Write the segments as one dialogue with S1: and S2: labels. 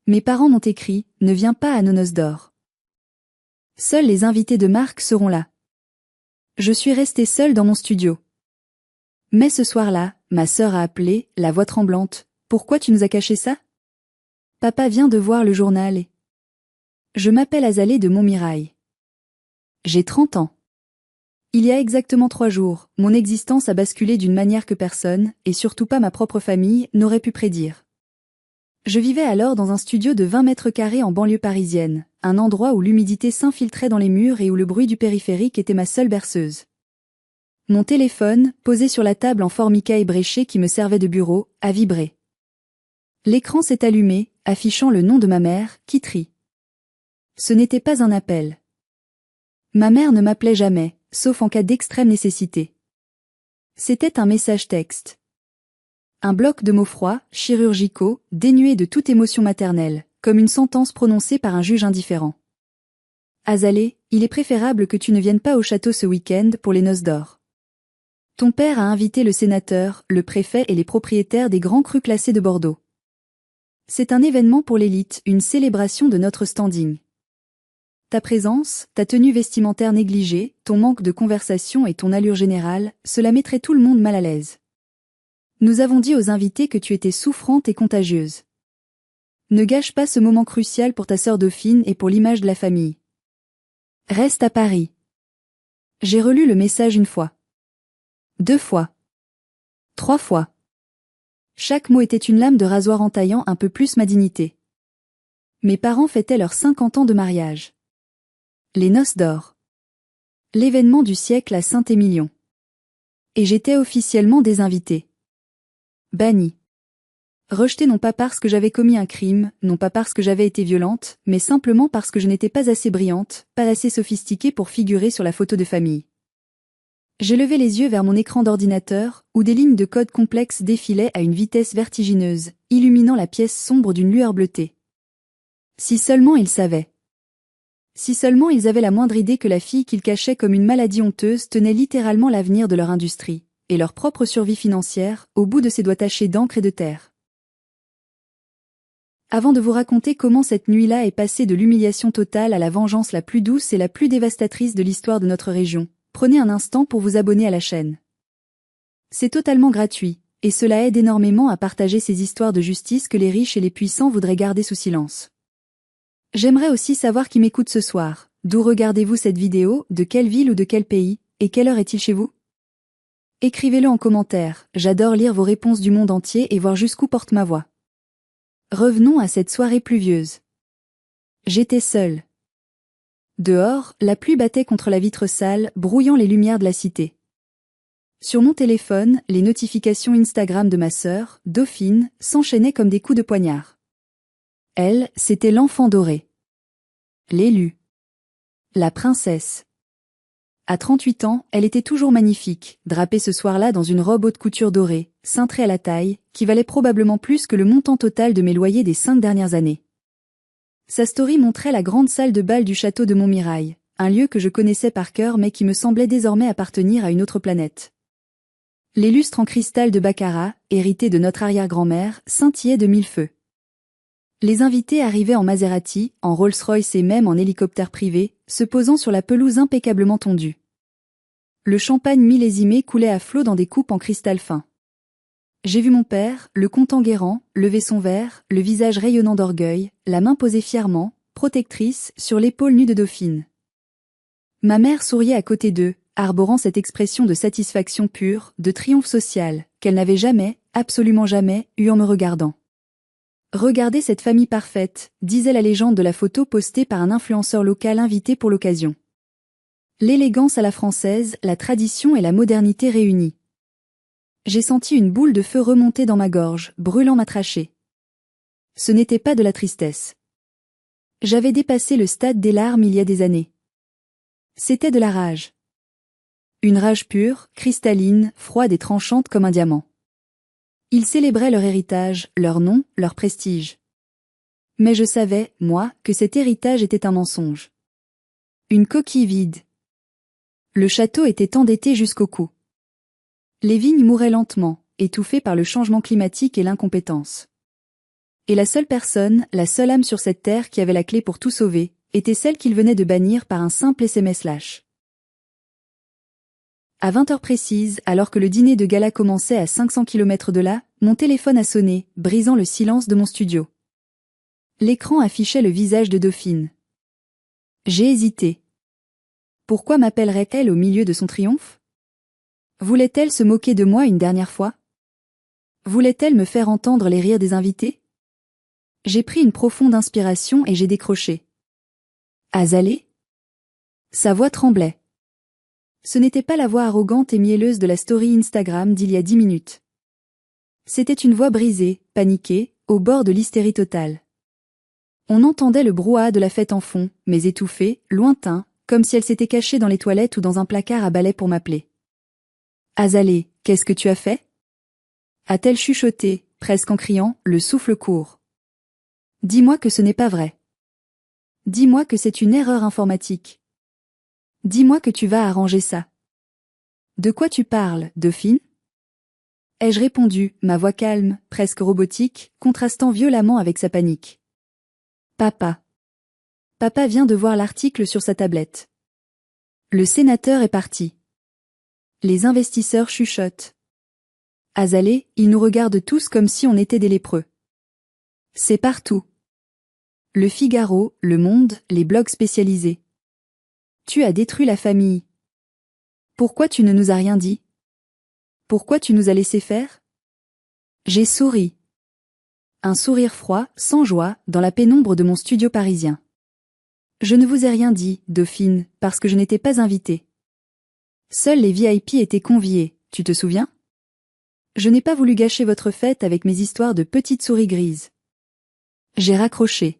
S1: Mes parents m'ont écrit, ne viens pas à nos noces d'or. Seuls les invités de marque seront là. Je suis restée seule dans mon studio. Mais ce soir-là, ma sœur a appelé, la voix tremblante. Pourquoi tu nous as caché ça? Papa vient de voir le journal et... Je m'appelle Azalée de Montmirail. J'ai 30 ans. Il y a exactement 3 jours, mon existence a basculé d'une manière que personne, et surtout pas ma propre famille, n'aurait pu prédire. Je vivais alors dans un studio de 20 mètres carrés en banlieue parisienne, un endroit où l'humidité s'infiltrait dans les murs et où le bruit du périphérique était ma seule berceuse. Mon téléphone, posé sur la table en formica ébréché qui me servait de bureau, a vibré. L'écran s'est allumé, affichant le nom de ma mère, Kitri. Ce n'était pas un appel. Ma mère ne m'appelait jamais, sauf en cas d'extrême nécessité. C'était un message texte. Un bloc de mots froids, chirurgicaux, dénués de toute émotion maternelle, comme une sentence prononcée par un juge indifférent. Azalée, il est préférable que tu ne viennes pas au château ce week-end pour les noces d'or. Ton père a invité le sénateur, le préfet et les propriétaires des grands crus classés de Bordeaux. C'est un événement pour l'élite, une célébration de notre standing. Ta présence, ta tenue vestimentaire négligée, ton manque de conversation et ton allure générale, cela mettrait tout le monde mal à l'aise. Nous avons dit aux invités que tu étais souffrante et contagieuse. Ne gâche pas ce moment crucial pour ta sœur Dauphine et pour l'image de la famille. Reste à Paris. J'ai relu le message 1 fois. 2 fois. 3 fois. Chaque mot était une lame de rasoir entaillant un peu plus ma dignité. Mes parents fêtaient leurs 50 ans de mariage. Les noces d'or. L'événement du siècle à Saint-Émilion. Et j'étais officiellement désinvitée. Bannie. Rejetée non pas parce que j'avais commis un crime, non pas parce que j'avais été violente, mais simplement parce que je n'étais pas assez brillante, pas assez sophistiquée pour figurer sur la photo de famille. J'ai levé les yeux vers mon écran d'ordinateur, où des lignes de code complexes défilaient à une vitesse vertigineuse, illuminant la pièce sombre d'une lueur bleutée. Si seulement ils savaient. Si seulement ils avaient la moindre idée que la fille qu'ils cachaient comme une maladie honteuse tenait littéralement l'avenir de leur industrie, et leur propre survie financière, au bout de ses doigts tachés d'encre et de terre. Avant de vous raconter comment cette nuit-là est passée de l'humiliation totale à la vengeance la plus douce et la plus dévastatrice de l'histoire de notre région, prenez un instant pour vous abonner à la chaîne. C'est totalement gratuit, et cela aide énormément à partager ces histoires de justice que les riches et les puissants voudraient garder sous silence. J'aimerais aussi savoir qui m'écoute ce soir. D'où regardez-vous cette vidéo, de quelle ville ou de quel pays, et quelle heure est-il chez vous? Écrivez-le en commentaire, j'adore lire vos réponses du monde entier et voir jusqu'où porte ma voix. Revenons à cette soirée pluvieuse. J'étais seule. Dehors, la pluie battait contre la vitre sale, brouillant les lumières de la cité. Sur mon téléphone, les notifications Instagram de ma sœur, Dauphine, s'enchaînaient comme des coups de poignard. Elle, c'était l'enfant doré. L'élu. La princesse. À 38 ans, elle était toujours magnifique, drapée ce soir-là dans une robe haute couture dorée, cintrée à la taille, qui valait probablement plus que le montant total de mes loyers des 5 dernières années. Sa story montrait la grande salle de bal du château de Montmirail, un lieu que je connaissais par cœur mais qui me semblait désormais appartenir à une autre planète. Les lustres en cristal de baccarat, hérités de notre arrière-grand-mère, scintillaient de 1000 feux. Les invités arrivaient en Maserati, en Rolls-Royce et même en hélicoptère privé, se posant sur la pelouse impeccablement tondue. Le champagne millésimé coulait à flots dans des coupes en cristal fin. J'ai vu mon père, le comte Enguerrand, lever son verre, le visage rayonnant d'orgueil, la main posée fièrement, protectrice, sur l'épaule nue de Dauphine. Ma mère souriait à côté d'eux, arborant cette expression de satisfaction pure, de triomphe social, qu'elle n'avait jamais, absolument jamais, eue en me regardant. Regardez cette famille parfaite, disait la légende de la photo postée par un influenceur local invité pour l'occasion. L'élégance à la française, la tradition et la modernité réunies. J'ai senti une boule de feu remonter dans ma gorge, brûlant ma trachée. Ce n'était pas de la tristesse. J'avais dépassé le stade des larmes il y a des années. C'était de la rage. Une rage pure, cristalline, froide et tranchante comme un diamant. Ils célébraient leur héritage, leur nom, leur prestige. Mais je savais, moi, que cet héritage était un mensonge. Une coquille vide. Le château était endetté jusqu'au cou. Les vignes mouraient lentement, étouffées par le changement climatique et l'incompétence. Et la seule personne, la seule âme sur cette terre qui avait la clé pour tout sauver, était celle qu'il venait de bannir par un simple SMS lâche. À 20 heures précises, alors que le dîner de gala commençait à 500 km de là, mon téléphone a sonné, brisant le silence de mon studio. L'écran affichait le visage de Dauphine. J'ai hésité. Pourquoi m'appellerait-elle au milieu de son triomphe? Voulait-elle se moquer de moi une dernière fois? Voulait-elle me faire entendre les rires des invités? J'ai pris une profonde inspiration et j'ai décroché. Azalée? Sa voix tremblait. Ce n'était pas la voix arrogante et mielleuse de la story Instagram d'il y a 10 minutes. C'était une voix brisée, paniquée, au bord de l'hystérie totale. On entendait le brouhaha de la fête en fond, mais étouffé, lointain, comme si elle s'était cachée dans les toilettes ou dans un placard à balai pour m'appeler. Azalée, qu'est-ce que tu as fait? A-t-elle chuchoté, presque en criant, le souffle court. Dis-moi que ce n'est pas vrai. Dis-moi que c'est une erreur informatique. Dis-moi que tu vas arranger ça. De quoi tu parles, Dauphine? Ai-je répondu, ma voix calme, presque robotique, contrastant violemment avec sa panique. Papa. Papa vient de voir l'article sur sa tablette. Le sénateur est parti. Les investisseurs chuchotent. Azalée, ils nous regardent tous comme si on était des lépreux. C'est partout. Le Figaro, Le Monde, les blogs spécialisés. Tu as détruit la famille. Pourquoi tu ne nous as rien dit? Pourquoi tu nous as laissé faire? J'ai souri. Un sourire froid, sans joie, dans la pénombre de mon studio parisien. Je ne vous ai rien dit, Dauphine, parce que je n'étais pas invitée. Seuls les VIP étaient conviés, tu te souviens? Je n'ai pas voulu gâcher votre fête avec mes histoires de petites souris grises. J'ai raccroché.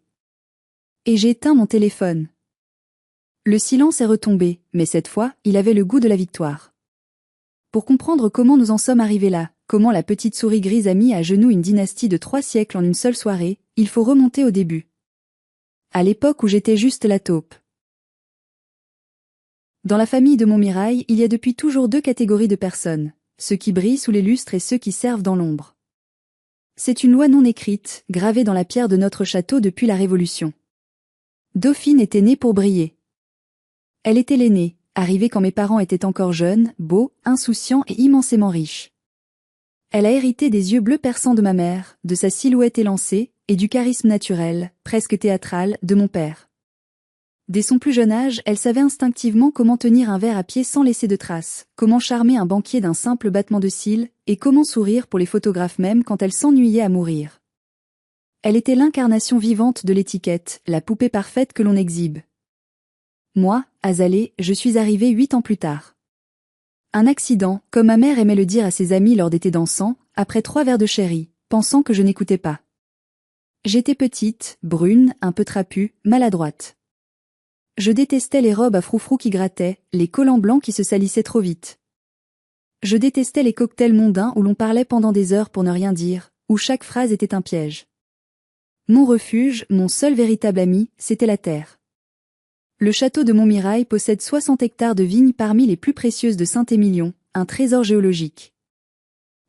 S1: Et j'ai éteint mon téléphone. Le silence est retombé, mais cette fois, il avait le goût de la victoire. Pour comprendre comment nous en sommes arrivés là, comment la petite souris grise a mis à genoux une dynastie de 3 siècles en une seule soirée, il faut remonter au début. À l'époque où j'étais juste la taupe. Dans la famille de Montmirail, il y a depuis toujours 2 catégories de personnes, ceux qui brillent sous les lustres et ceux qui servent dans l'ombre. C'est une loi non écrite, gravée dans la pierre de notre château depuis la Révolution. Dauphine était née pour briller. Elle était l'aînée, arrivée quand mes parents étaient encore jeunes, beaux, insouciants et immensément riches. Elle a hérité des yeux bleus perçants de ma mère, de sa silhouette élancée, et du charisme naturel, presque théâtral, de mon père. Dès son plus jeune âge, elle savait instinctivement comment tenir un verre à pied sans laisser de traces, comment charmer un banquier d'un simple battement de cils, et comment sourire pour les photographes même quand elle s'ennuyait à mourir. Elle était l'incarnation vivante de l'étiquette, la poupée parfaite que l'on exhibe. Moi, Azalée, je suis arrivée 8 ans plus tard. Un accident, comme ma mère aimait le dire à ses amis lors d'étés dansants, après 3 verres de sherry, pensant que je n'écoutais pas. J'étais petite, brune, un peu trapue, maladroite. Je détestais les robes à froufrou qui grattaient, les collants blancs qui se salissaient trop vite. Je détestais les cocktails mondains où l'on parlait pendant des heures pour ne rien dire, où chaque phrase était un piège. Mon refuge, mon seul véritable ami, c'était la terre. Le château de Montmirail possède 60 hectares de vignes parmi les plus précieuses de Saint-Émilion, un trésor géologique.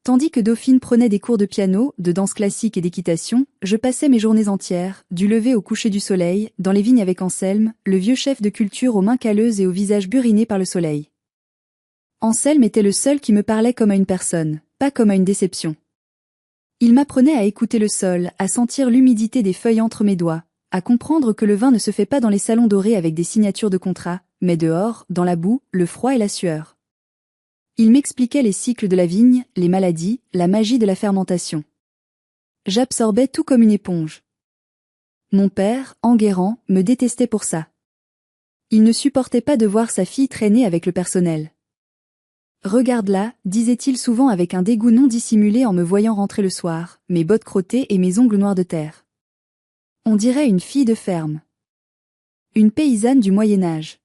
S1: Tandis que Dauphine prenait des cours de piano, de danse classique et d'équitation, je passais mes journées entières, du lever au coucher du soleil, dans les vignes avec Anselme, le vieux chef de culture aux mains calleuses et au visage buriné par le soleil. Anselme était le seul qui me parlait comme à une personne, pas comme à une déception. Il m'apprenait à écouter le sol, à sentir l'humidité des feuilles entre mes doigts, à comprendre que le vin ne se fait pas dans les salons dorés avec des signatures de contrats, mais dehors, dans la boue, le froid et la sueur. Il m'expliquait les cycles de la vigne, les maladies, la magie de la fermentation. J'absorbais tout comme une éponge. Mon père, Enguerrand, me détestait pour ça. Il ne supportait pas de voir sa fille traîner avec le personnel. Regarde-la, disait-il souvent avec un dégoût non dissimulé en me voyant rentrer le soir, mes bottes crottées et mes ongles noirs de terre. On dirait une fille de ferme. Une paysanne du Moyen-Âge.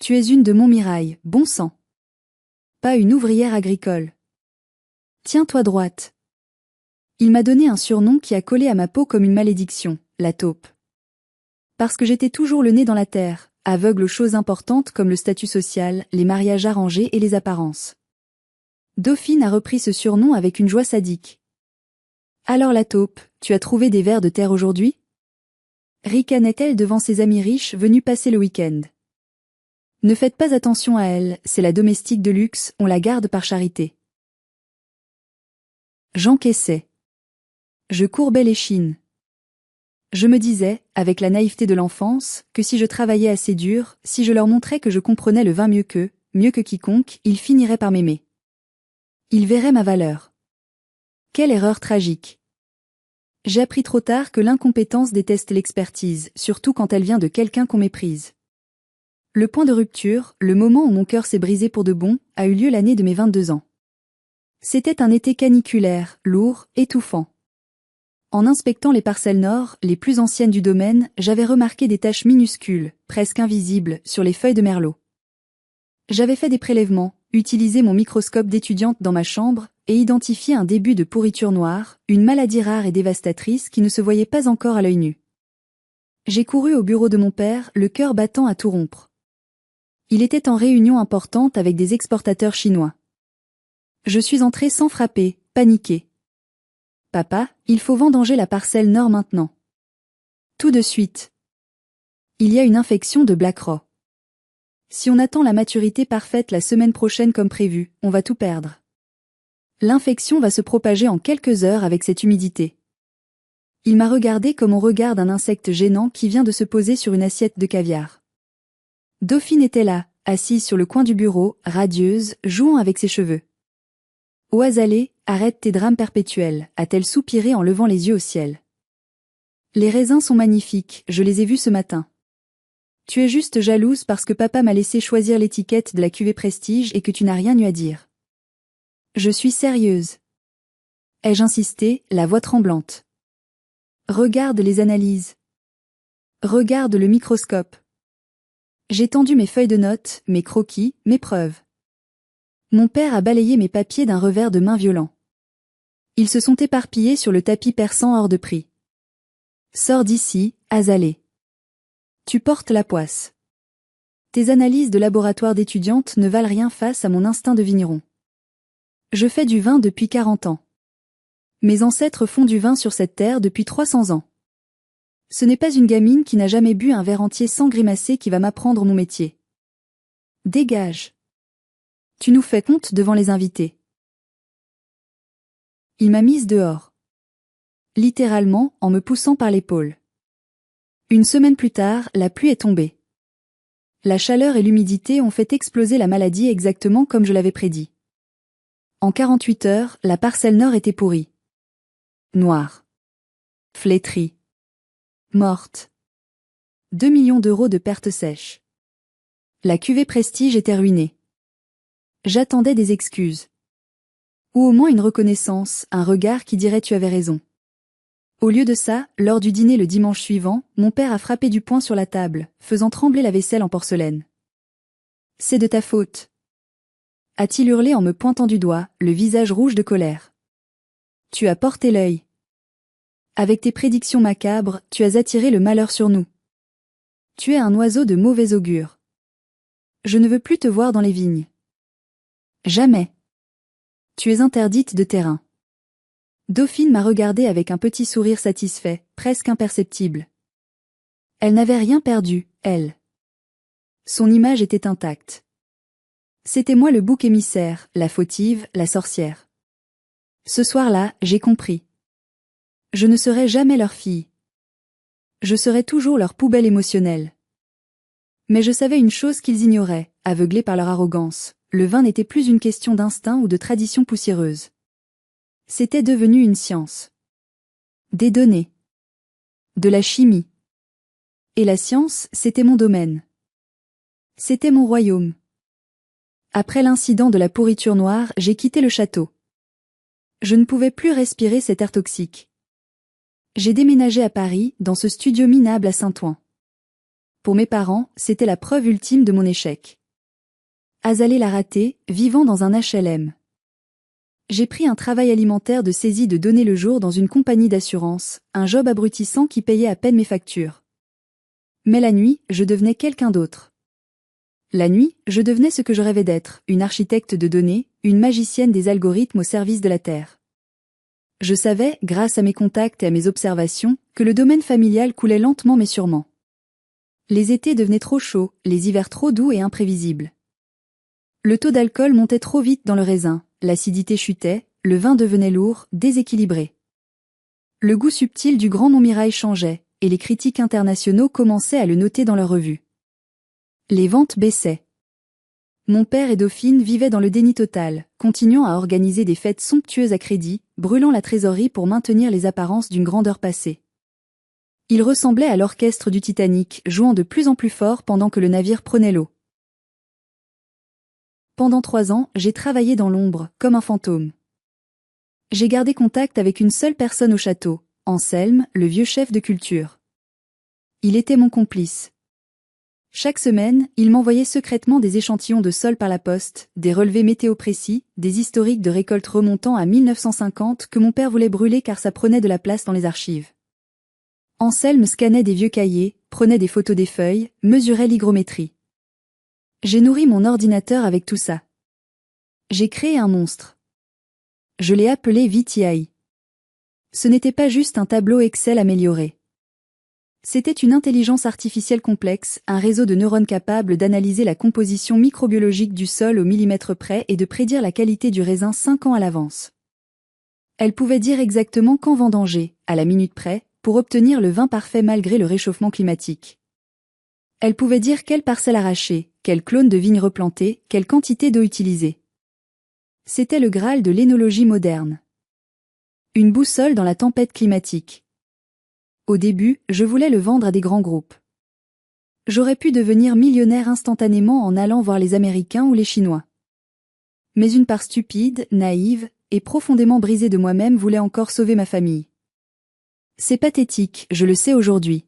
S1: Tu es une de Montmirail, bon sang. Pas une ouvrière agricole. Tiens-toi droite. Il m'a donné un surnom qui a collé à ma peau comme une malédiction, la taupe. Parce que j'étais toujours le nez dans la terre, aveugle aux choses importantes comme le statut social, les mariages arrangés et les apparences. Dauphine a repris ce surnom avec une joie sadique. Alors la taupe, tu as trouvé des vers de terre aujourd'hui? Ricanait-elle devant ses amis riches venus passer le week-end. Ne faites pas attention à elle, c'est la domestique de luxe, on la garde par charité. J'encaissais. Je courbais l'échine. Je me disais, avec la naïveté de l'enfance, que si je travaillais assez dur, si je leur montrais que je comprenais le vin mieux que quiconque, ils finiraient par m'aimer. Ils verraient ma valeur. Quelle erreur tragique. J'ai appris trop tard que l'incompétence déteste l'expertise, surtout quand elle vient de quelqu'un qu'on méprise. Le point de rupture, le moment où mon cœur s'est brisé pour de bon, a eu lieu l'année de mes 22 ans. C'était un été caniculaire, lourd, étouffant. En inspectant les parcelles nord, les plus anciennes du domaine, j'avais remarqué des taches minuscules, presque invisibles, sur les feuilles de merlot. J'avais fait des prélèvements, utilisé mon microscope d'étudiante dans ma chambre, et identifié un début de pourriture noire, une maladie rare et dévastatrice qui ne se voyait pas encore à l'œil nu. J'ai couru au bureau de mon père, le cœur battant à tout rompre. Il était en réunion importante avec des exportateurs chinois. Je suis entré sans frapper, paniqué. Papa, il faut vendanger la parcelle nord maintenant. Tout de suite. Il y a une infection de Black Rot. Si on attend la maturité parfaite la semaine prochaine comme prévu, on va tout perdre. L'infection va se propager en quelques heures avec cette humidité. Il m'a regardé comme on regarde un insecte gênant qui vient de se poser sur une assiette de caviar. Dauphine était là, assise sur le coin du bureau, radieuse, jouant avec ses cheveux. Ô Azalée, arrête tes drames perpétuels, a-t-elle soupiré en levant les yeux au ciel. Les raisins sont magnifiques, je les ai vus ce matin. Tu es juste jalouse parce que papa m'a laissé choisir l'étiquette de la cuvée Prestige et que tu n'as rien eu à dire. Je suis sérieuse. Ai-je insisté, la voix tremblante. Regarde les analyses. Regarde le microscope. J'ai tendu mes feuilles de notes, mes croquis, mes preuves. Mon père a balayé mes papiers d'un revers de main violent. Ils se sont éparpillés sur le tapis perçant hors de prix. Sors d'ici, Azalée. Tu portes la poisse. Tes analyses de laboratoire d'étudiante ne valent rien face à mon instinct de vigneron. Je fais du vin depuis 40 ans. Mes ancêtres font du vin sur cette terre depuis 300 ans. Ce n'est pas une gamine qui n'a jamais bu un verre entier sans grimacer qui va m'apprendre mon métier. Dégage. Tu nous fais honte devant les invités. Il m'a mise dehors. Littéralement, en me poussant par l'épaule. Une semaine plus tard, la pluie est tombée. La chaleur et l'humidité ont fait exploser la maladie exactement comme je l'avais prédit. En 48 heures, la parcelle nord était pourrie. Noire. Flétrie. Morte. 2 millions d'euros de pertes sèches. La cuvée Prestige était ruinée. J'attendais des excuses. Ou au moins une reconnaissance, un regard qui dirait tu avais raison. Au lieu de ça, lors du dîner le dimanche suivant, mon père a frappé du poing sur la table, faisant trembler la vaisselle en porcelaine. C'est de ta faute. A-t-il hurlé en me pointant du doigt, le visage rouge de colère. Tu as porté l'œil. Avec tes prédictions macabres, tu as attiré le malheur sur nous. Tu es un oiseau de mauvais augure. Je ne veux plus te voir dans les vignes. Jamais. Tu es interdite de terrain. Dauphine m'a regardé avec un petit sourire satisfait, presque imperceptible. Elle n'avait rien perdu, elle. Son image était intacte. C'était moi le bouc émissaire, la fautive, la sorcière. Ce soir-là, j'ai compris. Je ne serai jamais leur fille. Je serai toujours leur poubelle émotionnelle. Mais je savais une chose qu'ils ignoraient, aveuglés par leur arrogance, le vin n'était plus une question d'instinct ou de tradition poussiéreuse. C'était devenu une science. Des données. De la chimie. Et la science, c'était mon domaine. C'était mon royaume. Après l'incident de la pourriture noire, j'ai quitté le château. Je ne pouvais plus respirer cet air toxique. J'ai déménagé à Paris, dans ce studio minable à Saint-Ouen. Pour mes parents, c'était la preuve ultime de mon échec. Azalée l'a raté, vivant dans un HLM. J'ai pris un travail alimentaire de saisie de données le jour dans une compagnie d'assurance, un job abrutissant qui payait à peine mes factures. Mais la nuit, je devenais quelqu'un d'autre. La nuit, je devenais ce que je rêvais d'être, une architecte de données, une magicienne des algorithmes au service de la Terre. Je savais, grâce à mes contacts et à mes observations, que le domaine familial coulait lentement mais sûrement. Les étés devenaient trop chauds, les hivers trop doux et imprévisibles. Le taux d'alcool montait trop vite dans le raisin, l'acidité chutait, le vin devenait lourd, déséquilibré. Le goût subtil du Grand Montmirail changeait, et les critiques internationaux commençaient à le noter dans leurs revues. Les ventes baissaient. Mon père et Dauphine vivaient dans le déni total, continuant à organiser des fêtes somptueuses à crédit, brûlant la trésorerie pour maintenir les apparences d'une grandeur passée. Ils ressemblaient à l'orchestre du Titanic, jouant de plus en plus fort pendant que le navire prenait l'eau. Pendant 3 ans, j'ai travaillé dans l'ombre, comme un fantôme. J'ai gardé contact avec une seule personne au château, Anselme, le vieux chef de culture. Il était mon complice. Chaque semaine, il m'envoyait secrètement des échantillons de sol par la poste, des relevés météo précis, des historiques de récoltes remontant à 1950 que mon père voulait brûler car ça prenait de la place dans les archives. Anselme scannait des vieux cahiers, prenait des photos des feuilles, mesurait l'hygrométrie. J'ai nourri mon ordinateur avec tout ça. J'ai créé un monstre. Je l'ai appelé VTI. Ce n'était pas juste un tableau Excel amélioré. C'était une intelligence artificielle complexe, un réseau de neurones capables d'analyser la composition microbiologique du sol au millimètre près et de prédire la qualité du raisin 5 ans à l'avance. Elle pouvait dire exactement quand vendanger, à la minute près, pour obtenir le vin parfait malgré le réchauffement climatique. Elle pouvait dire quelle parcelle arracher, quel clone de vigne replanter, quelle quantité d'eau utiliser. C'était le Graal de l'énologie moderne. Une boussole dans la tempête climatique. Au début, je voulais le vendre à des grands groupes. J'aurais pu devenir millionnaire instantanément en allant voir les Américains ou les Chinois. Mais une part stupide, naïve, et profondément brisée de moi-même voulait encore sauver ma famille. C'est pathétique, je le sais aujourd'hui.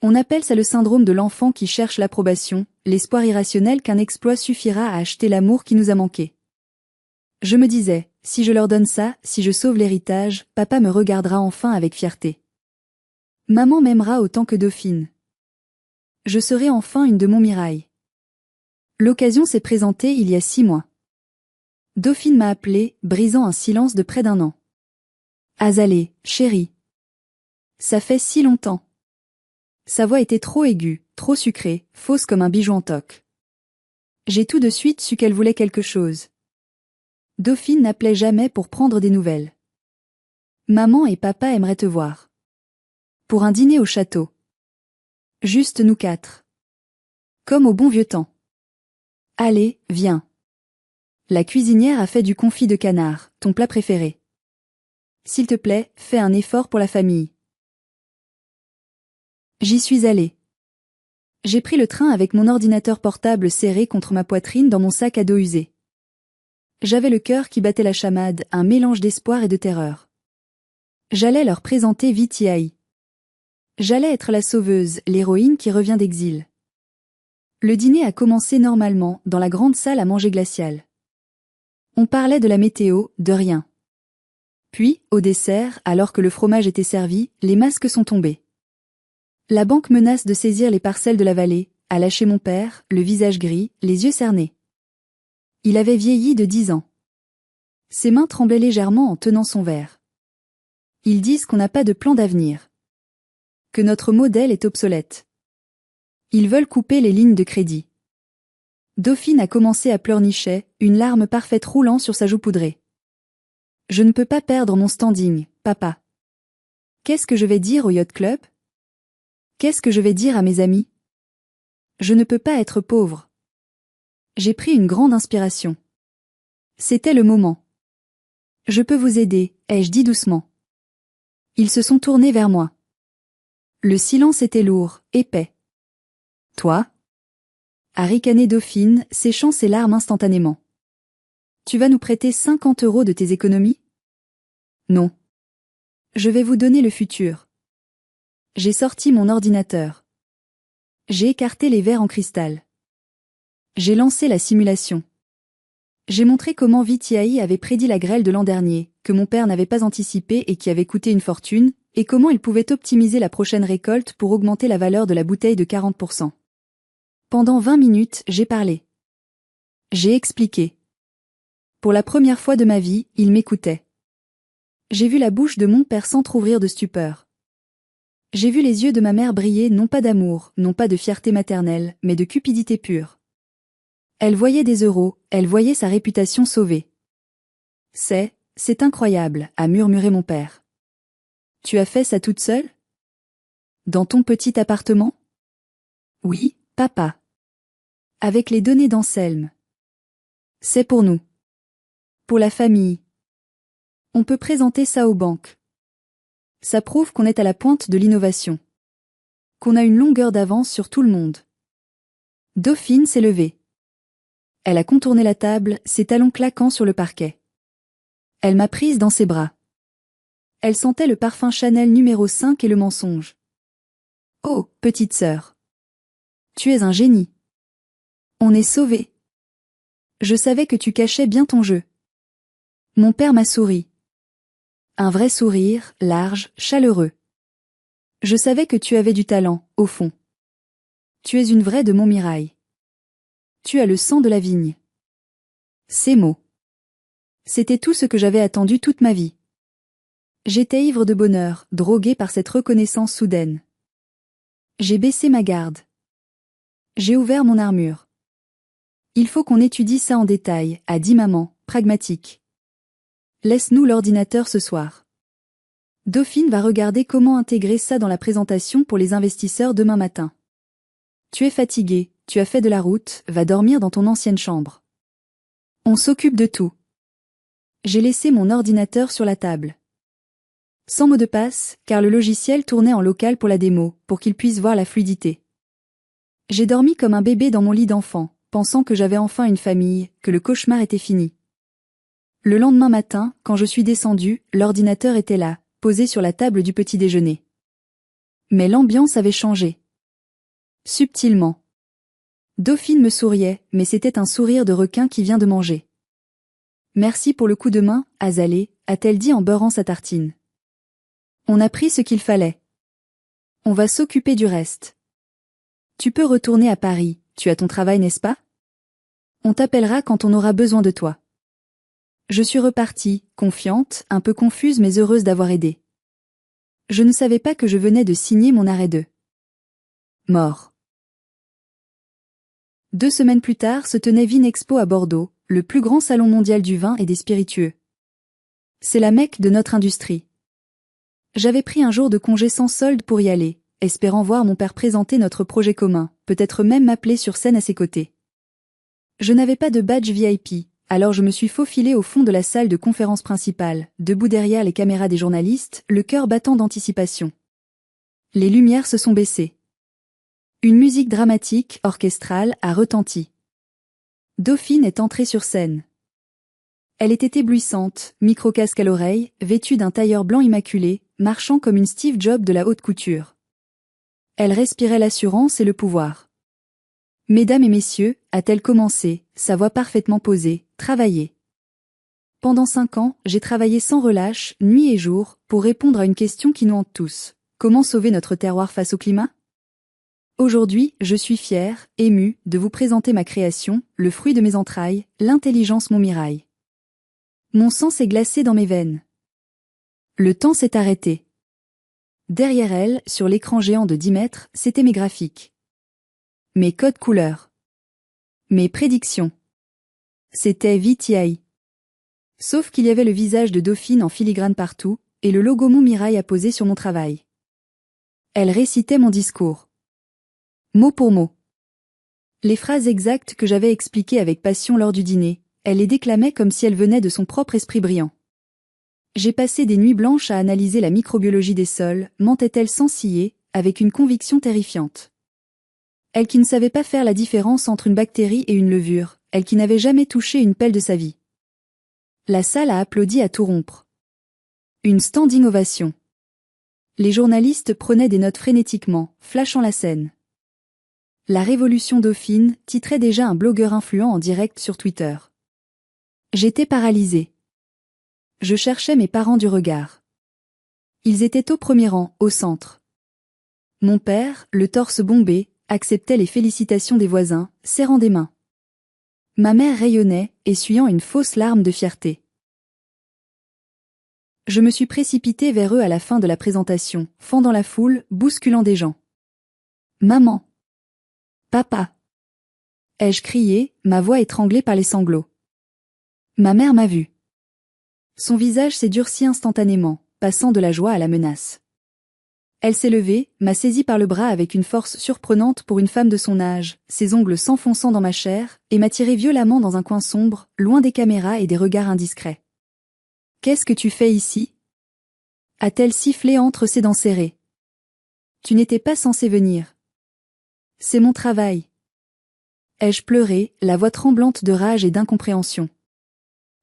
S1: On appelle ça le syndrome de l'enfant qui cherche l'approbation, l'espoir irrationnel qu'un exploit suffira à acheter l'amour qui nous a manqué. Je me disais, si je leur donne ça, si je sauve l'héritage, papa me regardera enfin avec fierté. Maman m'aimera autant que Dauphine. Je serai enfin une de Montmirail. L'occasion s'est présentée il y a 6 mois. Dauphine m'a appelé, brisant un silence de près d'1 an. Azalée, chérie. Ça fait si longtemps. Sa voix était trop aiguë, trop sucrée, fausse comme un bijou en toc. J'ai tout de suite su qu'elle voulait quelque chose. Dauphine n'appelait jamais pour prendre des nouvelles. Maman et papa aimeraient te voir. Pour un dîner au château. Juste nous 4. Comme au bon vieux temps. Allez, viens. La cuisinière a fait du confit de canard, ton plat préféré. S'il te plaît, fais un effort pour la famille. J'y suis allée. J'ai pris le train avec mon ordinateur portable serré contre ma poitrine dans mon sac à dos usé. J'avais le cœur qui battait la chamade, un mélange d'espoir et de terreur. J'allais leur présenter VTI. J'allais être la sauveuse, l'héroïne qui revient d'exil. Le dîner a commencé normalement, dans la grande salle à manger glaciale. On parlait de la météo, de rien. Puis, au dessert, alors que le fromage était servi, les masques sont tombés. La banque menace de saisir les parcelles de la vallée, a lâché mon père, le visage gris, les yeux cernés. Il avait vieilli de 10 ans. Ses mains tremblaient légèrement en tenant son verre. Ils disent qu'on n'a pas de plan d'avenir. Que notre modèle est obsolète. Ils veulent couper les lignes de crédit. Dauphine a commencé à pleurnicher, une larme parfaite roulant sur sa joue poudrée. Je ne peux pas perdre mon standing, papa. Qu'est-ce que je vais dire au yacht club? Qu'est-ce que je vais dire à mes amis? Je ne peux pas être pauvre. J'ai pris une grande inspiration. C'était le moment. Je peux vous aider, ai-je dit doucement. Ils se sont tournés vers moi. Le silence était lourd, épais. Toi? A ricané Dauphine, séchant ses larmes instantanément. Tu vas nous prêter 50 € de tes économies? Non. Je vais vous donner le futur. J'ai sorti mon ordinateur. J'ai écarté les verres en cristal. J'ai lancé la simulation. J'ai montré comment VTI avait prédit la grêle de l'an dernier, que mon père n'avait pas anticipé et qui avait coûté une fortune, et comment il pouvait optimiser la prochaine récolte pour augmenter la valeur de la bouteille de 40%. Pendant 20 minutes, j'ai parlé. J'ai expliqué. Pour la première fois de ma vie, il m'écoutait. J'ai vu la bouche de mon père s'entr'ouvrir de stupeur. J'ai vu les yeux de ma mère briller non pas d'amour, non pas de fierté maternelle, mais de cupidité pure. Elle voyait des euros, elle voyait sa réputation sauvée. C'est incroyable, a murmuré mon père. Tu as fait ça toute seule? Dans ton petit appartement? Oui, papa. Avec les données d'Anselme. C'est pour nous. Pour la famille. On peut présenter ça aux banques. Ça prouve qu'on est à la pointe de l'innovation. Qu'on a une longueur d'avance sur tout le monde. Dauphine s'est levée. Elle a contourné la table, ses talons claquant sur le parquet. Elle m'a prise dans ses bras. Elle sentait le parfum Chanel numéro 5 et le mensonge. Oh, petite sœur. Tu es un génie. On est sauvés. Je savais que tu cachais bien ton jeu. Mon père m'a souri. Un vrai sourire, large, chaleureux. Je savais que tu avais du talent, au fond. Tu es une vraie de Montmirail. Tu as le sang de la vigne. Ces mots. C'était tout ce que j'avais attendu toute ma vie. J'étais ivre de bonheur, drogué par cette reconnaissance soudaine. J'ai baissé ma garde. J'ai ouvert mon armure. Il faut qu'on étudie ça en détail, a dit maman, pragmatique. Laisse-nous l'ordinateur ce soir. Dauphine va regarder comment intégrer ça dans la présentation pour les investisseurs demain matin. Tu es fatigué, tu as fait de la route, va dormir dans ton ancienne chambre. On s'occupe de tout. J'ai laissé mon ordinateur sur la table. Sans mot de passe, car le logiciel tournait en local pour la démo, pour qu'il puisse voir la fluidité. J'ai dormi comme un bébé dans mon lit d'enfant, pensant que j'avais enfin une famille, que le cauchemar était fini. Le lendemain matin, quand je suis descendue, l'ordinateur était là, posé sur la table du petit déjeuner. Mais l'ambiance avait changé. Subtilement. Dauphine me souriait, mais c'était un sourire de requin qui vient de manger. Merci pour le coup de main, Azalée, a-t-elle dit en beurrant sa tartine. On a pris ce qu'il fallait. On va s'occuper du reste. Tu peux retourner à Paris, tu as ton travail, n'est-ce pas? On t'appellera quand on aura besoin de toi. Je suis repartie, confiante, un peu confuse mais heureuse d'avoir aidé. Je ne savais pas que je venais de signer mon arrêt de mort. 2 semaines plus tard se tenait Vinexpo à Bordeaux, le plus grand salon mondial du vin et des spiritueux. C'est la Mecque de notre industrie. J'avais pris un jour de congé sans solde pour y aller, espérant voir mon père présenter notre projet commun, peut-être même m'appeler sur scène à ses côtés. Je n'avais pas de badge VIP, alors je me suis faufilée au fond de la salle de conférence principale, debout derrière les caméras des journalistes, le cœur battant d'anticipation. Les lumières se sont baissées. Une musique dramatique, orchestrale, a retenti. Dauphine est entrée sur scène. Elle était éblouissante, micro-casque à l'oreille, vêtue d'un tailleur blanc immaculé, marchant comme une Steve Jobs de la haute couture. Elle respirait l'assurance et le pouvoir. Mesdames et messieurs, a-t-elle commencé, sa voix parfaitement posée, travaillez. Pendant 5 ans, j'ai travaillé sans relâche, nuit et jour, pour répondre à une question qui nous hante tous. Comment sauver notre terroir face au climat? Aujourd'hui, je suis fière, émue, de vous présenter ma création, le fruit de mes entrailles, l'intelligence Montmirail. Mon sang s'est glacé dans mes veines. Le temps s'est arrêté. Derrière elle, sur l'écran géant de 10 mètres, c'étaient mes graphiques. Mes codes couleurs. Mes prédictions. C'était VTI. Sauf qu'il y avait le visage de Dauphine en filigrane partout, et le logo Montmirail apposé sur mon travail. Elle récitait mon discours. Mot pour mot. Les phrases exactes que j'avais expliquées avec passion lors du dîner, elle les déclamait comme si elles venaient de son propre esprit brillant. J'ai passé des nuits blanches à analyser la microbiologie des sols, mentait-elle sans ciller, avec une conviction terrifiante. Elle qui ne savait pas faire la différence entre une bactérie et une levure, elle qui n'avait jamais touché une pelle de sa vie. La salle a applaudi à tout rompre. Une standing ovation. Les journalistes prenaient des notes frénétiquement, flashant la scène. La révolution Dauphine titrait déjà un blogueur influent en direct sur Twitter. J'étais paralysée. Je cherchais mes parents du regard. Ils étaient au premier rang, au centre. Mon père, le torse bombé, acceptait les félicitations des voisins, serrant des mains. Ma mère rayonnait, essuyant une fausse larme de fierté. Je me suis précipitée vers eux à la fin de la présentation, fendant la foule, bousculant des gens. Maman! Papa! Ai-je crié, ma voix étranglée par les sanglots. Ma mère m'a vue. Son visage s'est durci instantanément, passant de la joie à la menace. Elle s'est levée, m'a saisi par le bras avec une force surprenante pour une femme de son âge, ses ongles s'enfonçant dans ma chair, et m'a tiré violemment dans un coin sombre, loin des caméras et des regards indiscrets. « Qu'est-ce que tu fais ici » a-t-elle sifflé entre ses dents serrées. « Tu n'étais pas censé venir. »« C'est mon travail. » Ai-je pleuré, la voix tremblante de rage et d'incompréhension.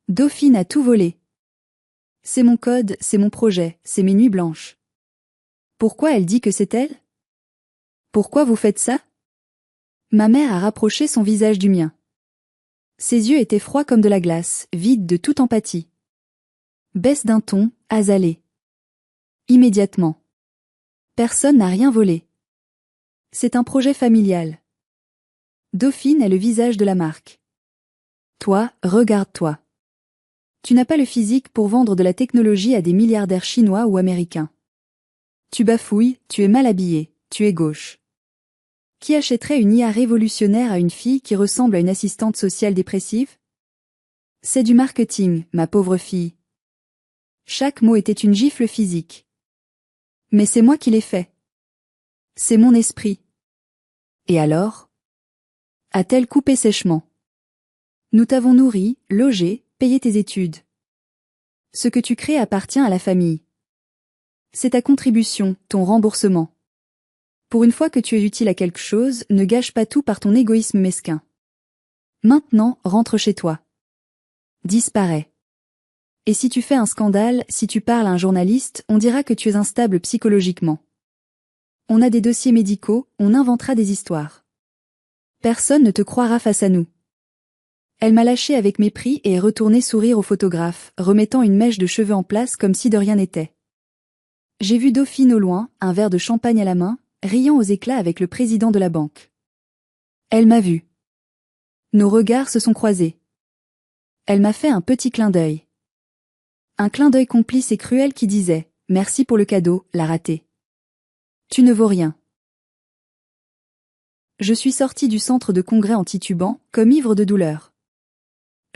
S1: Dauphine a tout volé. C'est mon code, c'est mon projet, c'est mes nuits blanches. Pourquoi elle dit que c'est elle? Pourquoi vous faites ça? Ma mère a rapproché son visage du mien. Ses yeux étaient froids comme de la glace, vides de toute empathie. Baisse d'un ton, asalé. Immédiatement. Personne n'a rien volé. C'est un projet familial. Dauphine est le visage de la marque. Toi, regarde-toi. Tu n'as pas le physique pour vendre de la technologie à des milliardaires chinois ou américains. Tu bafouilles, tu es mal habillé, tu es gauche. Qui achèterait une IA révolutionnaire à une fille qui ressemble à une assistante sociale dépressive? C'est du marketing, ma pauvre fille. Chaque mot était une gifle physique. Mais c'est moi qui l'ai fait. C'est mon esprit. Et alors? A-t-elle coupé sèchement. Nous t'avons nourri, logé, payé tes études. Ce que tu crées appartient à la famille. C'est ta contribution, ton remboursement. Pour une fois que tu es utile à quelque chose, ne gâche pas tout par ton égoïsme mesquin. Maintenant, rentre chez toi. Disparais. Et si tu fais un scandale, si tu parles à un journaliste, on dira que tu es instable psychologiquement. On a des dossiers médicaux, on inventera des histoires. Personne ne te croira face à nous. Elle m'a lâché avec mépris et est retournée sourire au photographe, remettant une mèche de cheveux en place comme si de rien n'était. J'ai vu Dauphine au loin, un verre de champagne à la main, riant aux éclats avec le président de la banque. Elle m'a vu. Nos regards se sont croisés. Elle m'a fait un petit clin d'œil. Un clin d'œil complice et cruel qui disait « Merci pour le cadeau, la ratée. Tu ne vaux rien. » Je suis sortie du centre de congrès en titubant, comme ivre de douleur.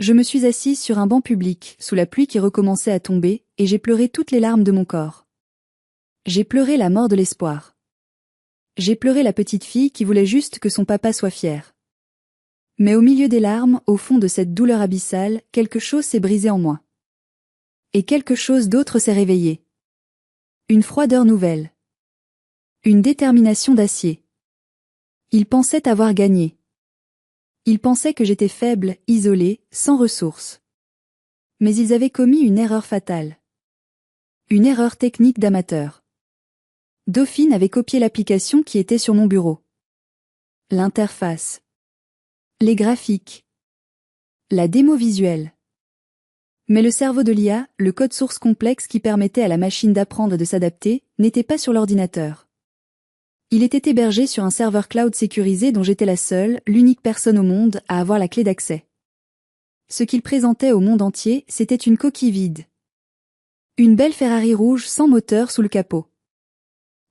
S1: Je me suis assise sur un banc public, sous la pluie qui recommençait à tomber, et j'ai pleuré toutes les larmes de mon corps. J'ai pleuré la mort de l'espoir. J'ai pleuré la petite fille qui voulait juste que son papa soit fier. Mais au milieu des larmes, au fond de cette douleur abyssale, quelque chose s'est brisé en moi. Et quelque chose d'autre s'est réveillé. Une froideur nouvelle. Une détermination d'acier. Ils pensaient avoir gagné. Ils pensaient que j'étais faible, isolée, sans ressources. Mais ils avaient commis une erreur fatale. Une erreur technique d'amateur. Dauphine avait copié l'application qui était sur mon bureau. L'interface. Les graphiques. La démo visuelle. Mais le cerveau de l'IA, le code source complexe qui permettait à la machine d'apprendre et de s'adapter, n'était pas sur l'ordinateur. Il était hébergé sur un serveur cloud sécurisé dont j'étais la seule, l'unique personne au monde à avoir la clé d'accès. Ce qu'il présentait au monde entier, c'était une coquille vide. Une belle Ferrari rouge sans moteur sous le capot.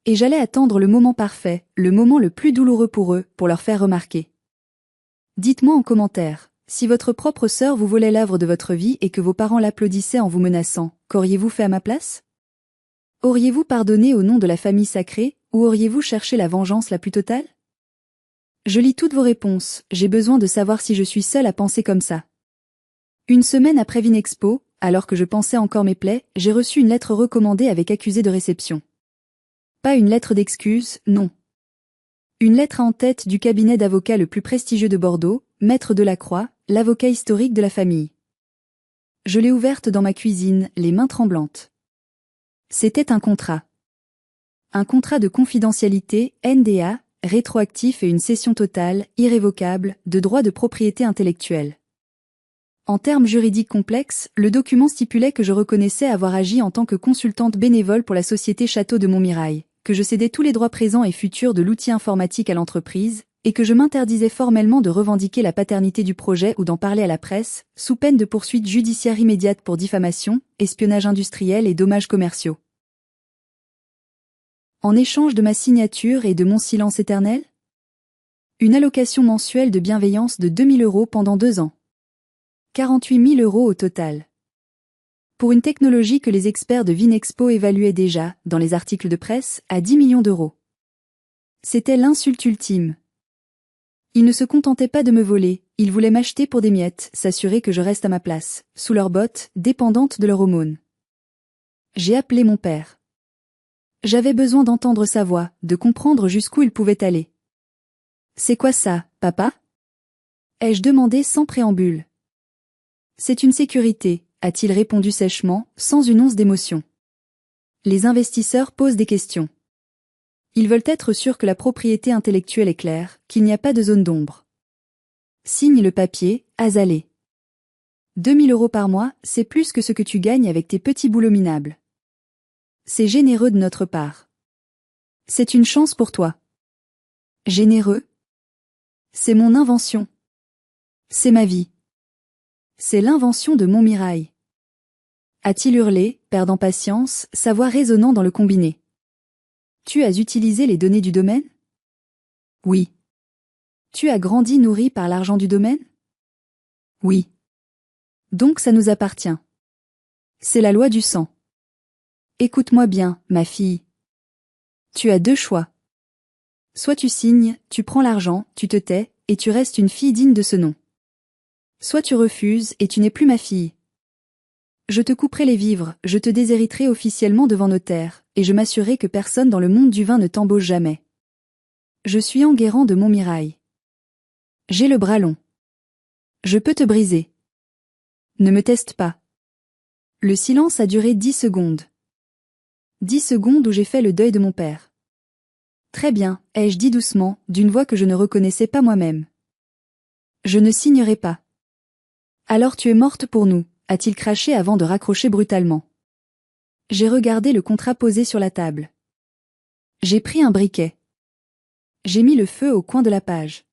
S1: Et j'allais attendre le moment parfait, le moment le plus douloureux pour eux, pour leur faire remarquer. Dites-moi en commentaire, si votre propre sœur vous volait l'œuvre de votre vie et que vos parents l'applaudissaient en vous menaçant, qu'auriez-vous fait à ma place? Auriez-vous pardonné au nom de la famille sacrée, ou auriez-vous cherché la vengeance la plus totale? Je lis toutes vos réponses, j'ai besoin de savoir si je suis seule à penser comme ça. Une semaine après Vinexpo, alors que je pensais encore mes plaies, j'ai reçu une lettre recommandée avec accusé de réception. Pas une lettre d'excuse, non. Une lettre en tête du cabinet d'avocats le plus prestigieux de Bordeaux, Maître Delacroix, l'avocat historique de la famille. Je l'ai ouverte dans ma cuisine, les mains tremblantes. C'était un contrat. Un contrat de confidentialité, NDA, rétroactif et une cession totale, irrévocable, de droits de propriété intellectuelle. En termes juridiques complexes, le document stipulait que je reconnaissais avoir agi en tant que consultante bénévole pour la société Château de Montmirail, que je cédais tous les droits présents et futurs de l'outil informatique à l'entreprise, et que je m'interdisais formellement de revendiquer la paternité du projet ou d'en parler à la presse, sous peine de poursuites judiciaires immédiates pour diffamation, espionnage industriel et dommages commerciaux. En échange de ma signature et de mon silence éternel? Une allocation mensuelle de bienveillance de 2 000 € pendant 2 ans. 48 000 € au total. Pour une technologie que les experts de Vinexpo évaluaient déjà, dans les articles de presse, à 10 millions d'euros. C'était l'insulte ultime. Ils ne se contentaient pas de me voler, ils voulaient m'acheter pour des miettes, s'assurer que je reste à ma place, sous leurs bottes, dépendante de leur aumône. J'ai appelé mon père. J'avais besoin d'entendre sa voix, de comprendre jusqu'où il pouvait aller. « C'est quoi ça, papa ?» ai-je demandé sans préambule. « C'est une sécurité », a-t-il répondu sèchement, sans une once d'émotion. Les investisseurs posent des questions. Ils veulent être sûrs que la propriété intellectuelle est claire, qu'il n'y a pas de zone d'ombre. Signe le papier, Azalée. 2 000 € par mois, c'est plus que ce que tu gagnes avec tes petits boulots minables. C'est généreux de notre part. C'est une chance pour toi. Généreux? C'est mon invention. C'est ma vie. C'est l'invention de Montmirail. A-t-il hurlé, perdant patience, sa voix résonnant dans le combiné. Tu as utilisé les données du domaine? Oui. Tu as grandi nourri par l'argent du domaine? Oui. Donc ça nous appartient. C'est la loi du sang. Écoute-moi bien, ma fille. Tu as 2 choix. Soit tu signes, tu prends l'argent, tu te tais, et tu restes une fille digne de ce nom. Soit tu refuses et tu n'es plus ma fille. Je te couperai les vivres, je te déshériterai officiellement devant notaire, et je m'assurerai que personne dans le monde du vin ne t'embauche jamais. Je suis Enguerrand de Montmirail. J'ai le bras long. Je peux te briser. Ne me teste pas. Le silence a duré 10 secondes. 10 secondes où j'ai fait le deuil de mon père. Très bien, ai-je dit doucement, d'une voix que je ne reconnaissais pas moi-même. Je ne signerai pas. Alors tu es morte pour nous, a-t-il craché avant de raccrocher brutalement. J'ai regardé le contrat posé sur la table. J'ai pris un briquet. J'ai mis le feu au coin de la page.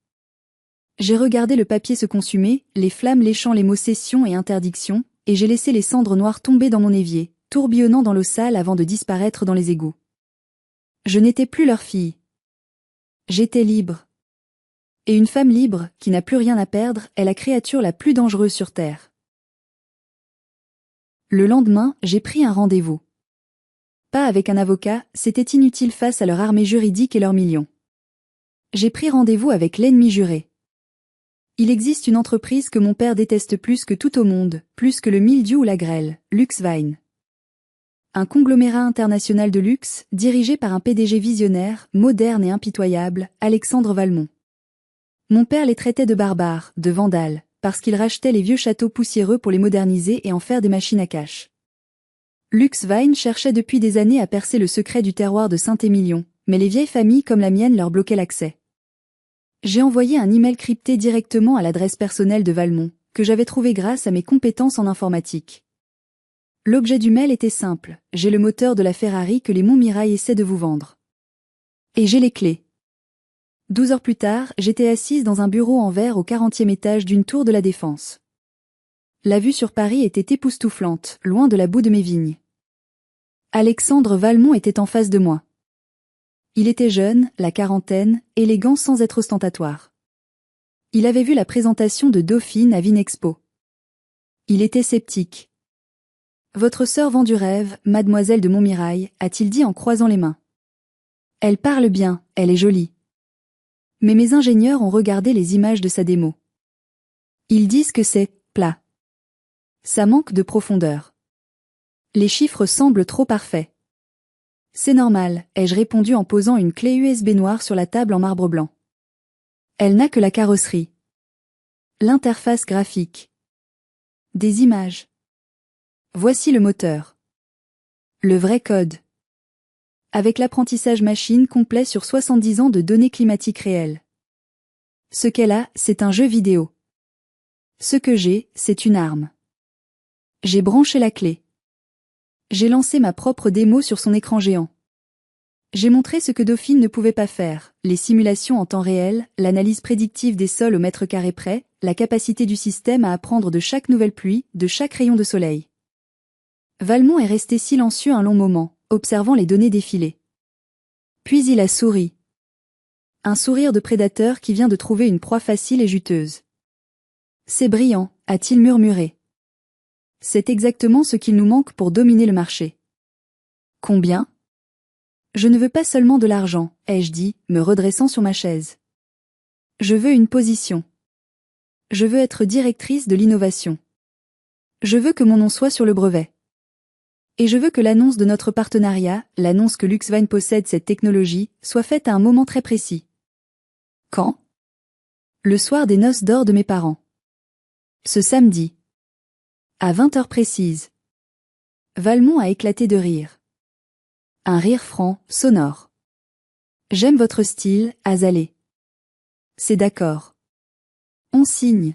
S1: J'ai regardé le papier se consumer, les flammes léchant les mots cession et interdiction, et j'ai laissé les cendres noires tomber dans mon évier, tourbillonnant dans l'eau sale avant de disparaître dans les égouts. Je n'étais plus leur fille. J'étais libre. Et une femme libre, qui n'a plus rien à perdre, est la créature la plus dangereuse sur Terre. Le lendemain, j'ai pris un rendez-vous. Pas avec un avocat, c'était inutile face à leur armée juridique et leurs millions. J'ai pris rendez-vous avec l'ennemi juré. Il existe une entreprise que mon père déteste plus que tout au monde, plus que le mildiou ou la grêle, Luxvine. Un conglomérat international de luxe, dirigé par un PDG visionnaire, moderne et impitoyable, Alexandre Valmont. Mon père les traitait de barbares, de vandales, parce qu'ils rachetaient les vieux châteaux poussiéreux pour les moderniser et en faire des machines à cash. Luxvine cherchait depuis des années à percer le secret du terroir de Saint-Émilion, mais les vieilles familles comme la mienne leur bloquaient l'accès. J'ai envoyé un email crypté directement à l'adresse personnelle de Valmont, que j'avais trouvé grâce à mes compétences en informatique. L'objet du mail était simple, j'ai le moteur de la Ferrari que les Montmirail essaient de vous vendre. Et j'ai les clés. 12 heures plus tard, j'étais assise dans un bureau en verre au 40e étage d'une tour de la Défense. La vue sur Paris était époustouflante, loin de la boue de mes vignes. Alexandre Valmont était en face de moi. Il était jeune, la quarantaine, élégant sans être ostentatoire. Il avait vu la présentation de Dauphine à Vinexpo. Il était sceptique. « Votre sœur vend du rêve, mademoiselle de Montmirail », a-t-il dit en croisant les mains. « Elle parle bien, elle est jolie. » Mais mes ingénieurs ont regardé les images de sa démo. Ils disent que c'est plat. Ça manque de profondeur. Les chiffres semblent trop parfaits. C'est normal, ai-je répondu en posant une clé USB noire sur la table en marbre blanc. Elle n'a que la carrosserie. L'interface graphique. Des images. Voici le moteur. Le vrai code. Avec l'apprentissage machine complet sur 70 ans de données climatiques réelles. Ce qu'elle a, c'est un jeu vidéo. Ce que j'ai, c'est une arme. J'ai branché la clé. J'ai lancé ma propre démo sur son écran géant. J'ai montré ce que Dauphine ne pouvait pas faire, les simulations en temps réel, l'analyse prédictive des sols au mètre carré près, la capacité du système à apprendre de chaque nouvelle pluie, de chaque rayon de soleil. Valmont est resté silencieux un long moment, observant les données défiler. Puis il a souri. Un sourire de prédateur qui vient de trouver une proie facile et juteuse. C'est brillant, a-t-il murmuré. C'est exactement ce qu'il nous manque pour dominer le marché. Combien ? Je ne veux pas seulement de l'argent, ai-je dit, me redressant sur ma chaise. Je veux une position. Je veux être directrice de l'innovation. Je veux que mon nom soit sur le brevet. Et je veux que l'annonce de notre partenariat, l'annonce que Luxvine possède cette technologie, soit faite à un moment très précis. Quand ? Le soir des noces d'or de mes parents. Ce samedi. À 20h précises. Valmont a éclaté de rire. Un rire franc, sonore. J'aime votre style, Azalée. C'est d'accord. On signe.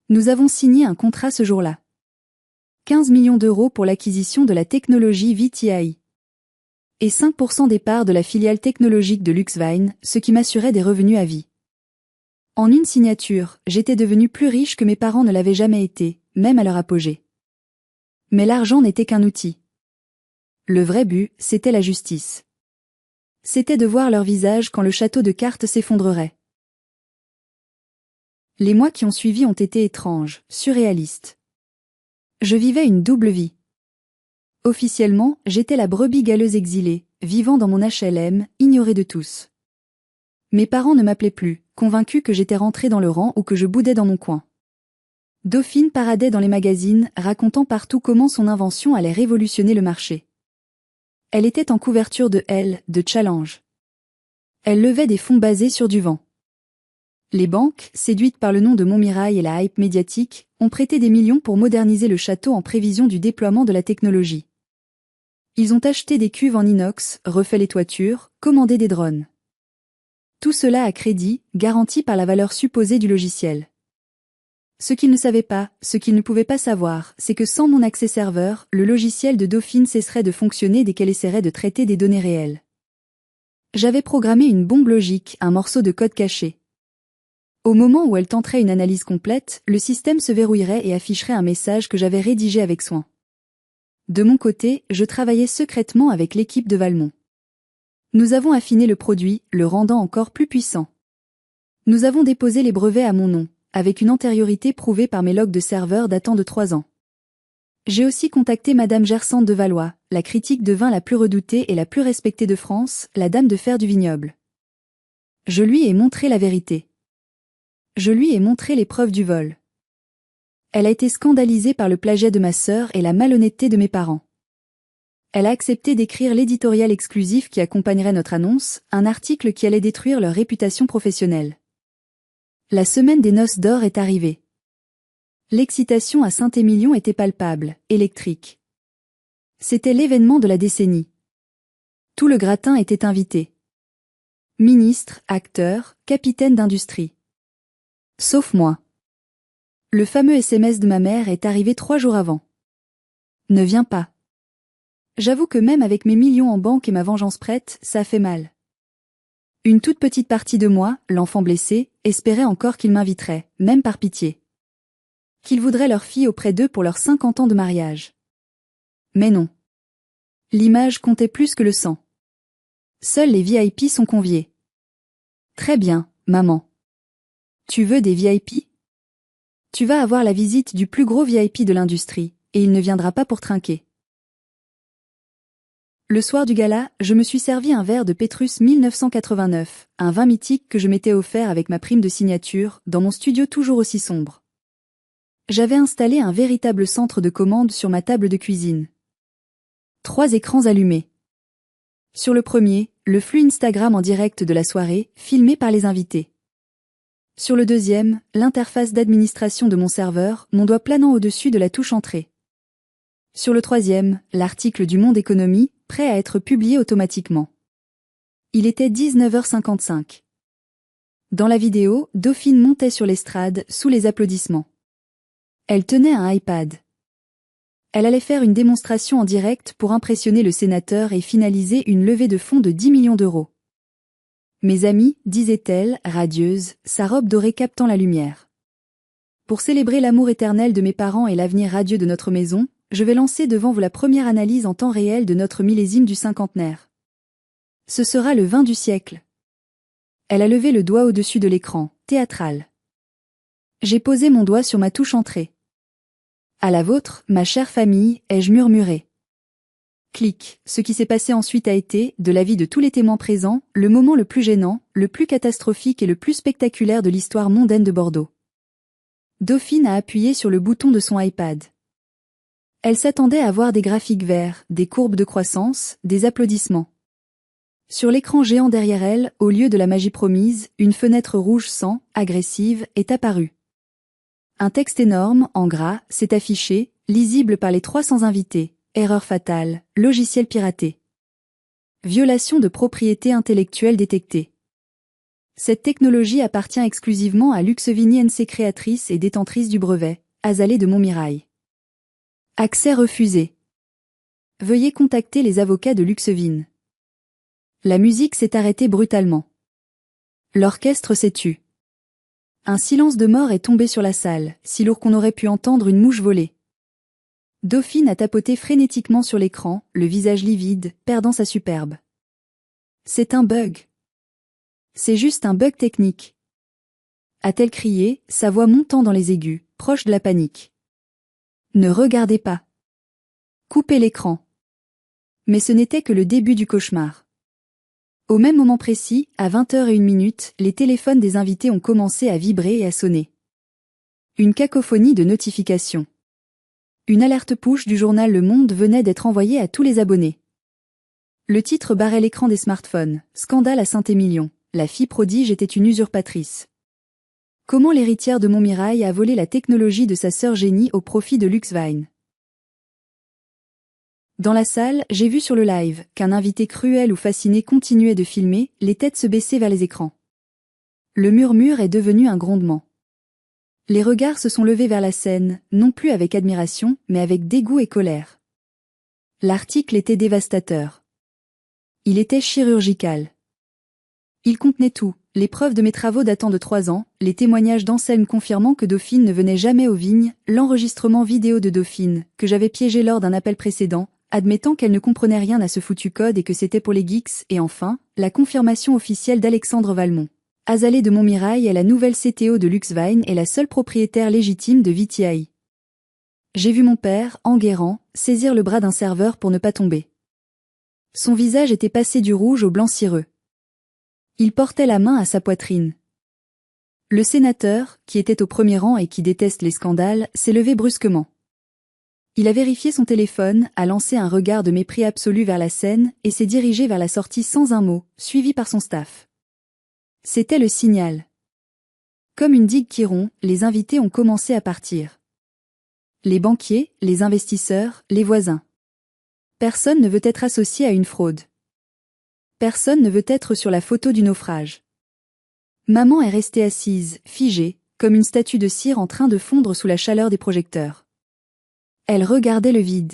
S1: Nous avons signé un contrat ce jour-là. 15 millions d'euros pour l'acquisition de la technologie VTI. Et 5% des parts de la filiale technologique de Luxvine, ce qui m'assurait des revenus à vie. En une signature, j'étais devenu plus riche que mes parents ne l'avaient jamais été, même à leur apogée. Mais l'argent n'était qu'un outil. Le vrai but, c'était la justice. C'était de voir leur visage quand le château de cartes s'effondrerait. Les mois qui ont suivi ont été étranges, surréalistes. Je vivais une double vie. Officiellement, j'étais la brebis galeuse exilée, vivant dans mon HLM, ignorée de tous. Mes parents ne m'appelaient plus, convaincus que j'étais rentrée dans le rang ou que je boudais dans mon coin. Dauphine paradait dans les magazines, racontant partout comment son invention allait révolutionner le marché. Elle était en couverture de Elle, de Challenge. Elle levait des fonds basés sur du vent. Les banques, séduites par le nom de Montmirail et la hype médiatique, ont prêté des millions pour moderniser le château en prévision du déploiement de la technologie. Ils ont acheté des cuves en inox, refait les toitures, commandé des drones. Tout cela à crédit, garanti par la valeur supposée du logiciel. Ce qu'ils ne savaient pas, ce qu'ils ne pouvaient pas savoir, c'est que sans mon accès serveur, le logiciel de Dauphine cesserait de fonctionner dès qu'elle essaierait de traiter des données réelles. J'avais programmé une bombe logique, un morceau de code caché. Au moment où elle tenterait une analyse complète, le système se verrouillerait et afficherait un message que j'avais rédigé avec soin. De mon côté, je travaillais secrètement avec l'équipe de Valmont. Nous avons affiné le produit, le rendant encore plus puissant. Nous avons déposé les brevets à mon nom, avec une antériorité prouvée par mes logs de serveur datant de 3 ans. J'ai aussi contacté Madame Gersante de Valois, la critique de vin la plus redoutée et la plus respectée de France, la dame de fer du vignoble. Je lui ai montré la vérité. Je lui ai montré les preuves du vol. Elle a été scandalisée par le plagiat de ma sœur et la malhonnêteté de mes parents. Elle a accepté d'écrire l'éditorial exclusif qui accompagnerait notre annonce, un article qui allait détruire leur réputation professionnelle. La semaine des noces d'or est arrivée. L'excitation à Saint-Émilion était palpable, électrique. C'était l'événement de la décennie. Tout le gratin était invité. Ministres, acteurs, capitaines d'industrie. Sauf moi. Le fameux SMS de ma mère est arrivé 3 jours avant. Ne viens pas. J'avoue que même avec mes millions en banque et ma vengeance prête, ça a fait mal. Une toute petite partie de moi, l'enfant blessé, espérait encore qu'ils m'inviteraient, même par pitié. Qu'ils voudraient leur fille auprès d'eux pour leurs 50 ans de mariage. Mais non. L'image comptait plus que le sang. Seuls les VIP sont conviés. Très bien, maman. Tu veux des VIP ? Tu vas avoir la visite du plus gros VIP de l'industrie, et il ne viendra pas pour trinquer. Le soir du gala, je me suis servi un verre de Pétrus 1989, un vin mythique que je m'étais offert avec ma prime de signature, dans mon studio toujours aussi sombre. J'avais installé un véritable centre de commande sur ma table de cuisine. 3 écrans allumés. Sur le premier, le flux Instagram en direct de la soirée, filmé par les invités. Sur le deuxième, l'interface d'administration de mon serveur, mon doigt planant au-dessus de la touche entrée. Sur le troisième, l'article du Monde Économie, prêt à être publié automatiquement. Il était 19h55. Dans la vidéo, Dauphine montait sur l'estrade, sous les applaudissements. Elle tenait un iPad. Elle allait faire une démonstration en direct pour impressionner le sénateur et finaliser une levée de fonds de 10 millions d'euros. Mes amis, disait-elle, radieuse, sa robe dorée captant la lumière. Pour célébrer l'amour éternel de mes parents et l'avenir radieux de notre maison, je vais lancer devant vous la première analyse en temps réel de notre millésime du cinquantenaire. Ce sera le vin du siècle. Elle a levé le doigt au-dessus de l'écran, théâtral. J'ai posé mon doigt sur ma touche entrée. À la vôtre, ma chère famille, ai-je murmuré. Clic, ce qui s'est passé ensuite a été, de l'avis de tous les témoins présents, le moment le plus gênant, le plus catastrophique et le plus spectaculaire de l'histoire mondaine de Bordeaux. Dauphine a appuyé sur le bouton de son iPad. Elle s'attendait à voir des graphiques verts, des courbes de croissance, des applaudissements. Sur l'écran géant derrière elle, au lieu de la magie promise, une fenêtre rouge sang, agressive, est apparue. Un texte énorme, en gras, s'est affiché, lisible par les 300 invités. Erreur fatale, logiciel piraté. Violation de propriété intellectuelle détectée. Cette technologie appartient exclusivement à Luxevini NC, créatrice et détentrice du brevet, Azalée de Montmirail. Accès refusé. Veuillez contacter les avocats de Luxevin. La musique s'est arrêtée brutalement. L'orchestre s'est tu. Un silence de mort est tombé sur la salle, si lourd qu'on aurait pu entendre une mouche voler. Dauphine a tapoté frénétiquement sur l'écran, le visage livide, perdant sa superbe. C'est un bug. C'est juste un bug technique. A-t-elle crié, sa voix montant dans les aigus, proche de la panique. Ne regardez pas. Coupez l'écran. Mais ce n'était que le début du cauchemar. Au même moment précis, à 20h01, les téléphones des invités ont commencé à vibrer et à sonner. Une cacophonie de notifications. Une alerte push du journal Le Monde venait d'être envoyée à tous les abonnés. Le titre barrait l'écran des smartphones. Scandale à Saint-Émilion. La fille prodige était une usurpatrice. Comment l'héritière de Montmirail a volé la technologie de sa sœur génie au profit de Luxevin. Dans la salle, j'ai vu sur le live qu'un invité cruel ou fasciné continuait de filmer, les têtes se baissaient vers les écrans. Le murmure est devenu un grondement. Les regards se sont levés vers la scène, non plus avec admiration, mais avec dégoût et colère. L'article était dévastateur. Il était chirurgical. Il contenait tout, les preuves de mes travaux datant de 3 ans, les témoignages d'Anselme confirmant que Dauphine ne venait jamais aux vignes, l'enregistrement vidéo de Dauphine, que j'avais piégé lors d'un appel précédent, admettant qu'elle ne comprenait rien à ce foutu code et que c'était pour les geeks, et enfin, la confirmation officielle d'Alexandre Valmont. Azalée de Montmirail est la nouvelle CTO de Luxevin et la seule propriétaire légitime de VTI. J'ai vu mon père, Enguerrand, saisir le bras d'un serveur pour ne pas tomber. Son visage était passé du rouge au blanc cireux. Il portait la main à sa poitrine. Le sénateur, qui était au premier rang et qui déteste les scandales, s'est levé brusquement. Il a vérifié son téléphone, a lancé un regard de mépris absolu vers la scène et s'est dirigé vers la sortie sans un mot, suivi par son staff. C'était le signal. Comme une digue qui rompt, les invités ont commencé à partir. Les banquiers, les investisseurs, les voisins. Personne ne veut être associé à une fraude. Personne ne veut être sur la photo du naufrage. Maman est restée assise, figée, comme une statue de cire en train de fondre sous la chaleur des projecteurs. Elle regardait le vide.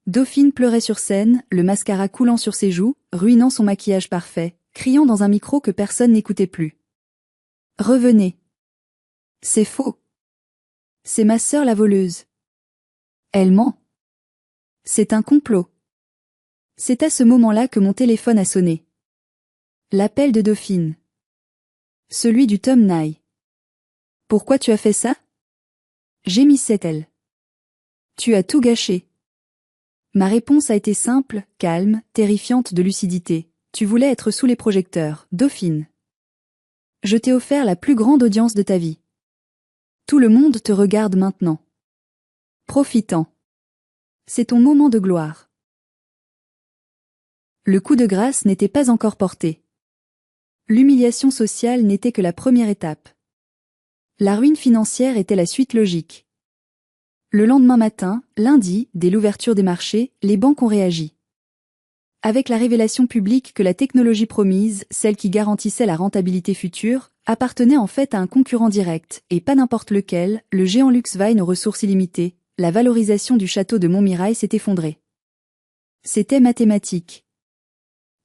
S1: Dauphine pleurait sur scène, le mascara coulant sur ses joues, ruinant son maquillage parfait, criant dans un micro que personne n'écoutait plus. « Revenez. C'est faux. C'est ma sœur la voleuse. Elle ment. C'est un complot. » C'est à ce moment-là que mon téléphone a sonné. L'appel de Dauphine. Celui du Tom Nye. « Pourquoi tu as fait ça ?» gémissait-elle. « Tu as tout gâché. » Ma réponse a été simple, calme, terrifiante de lucidité. Tu voulais être sous les projecteurs, Dauphine. Je t'ai offert la plus grande audience de ta vie. Tout le monde te regarde maintenant. Profitant. C'est ton moment de gloire. Le coup de grâce n'était pas encore porté. L'humiliation sociale n'était que la première étape. La ruine financière était la suite logique. Le lendemain matin, lundi, dès l'ouverture des marchés, les banques ont réagi. Avec la révélation publique que la technologie promise, celle qui garantissait la rentabilité future, appartenait en fait à un concurrent direct, et pas n'importe lequel, le géant Luxevin aux ressources illimitées, la valorisation du château de Montmirail s'est effondrée. C'était mathématique.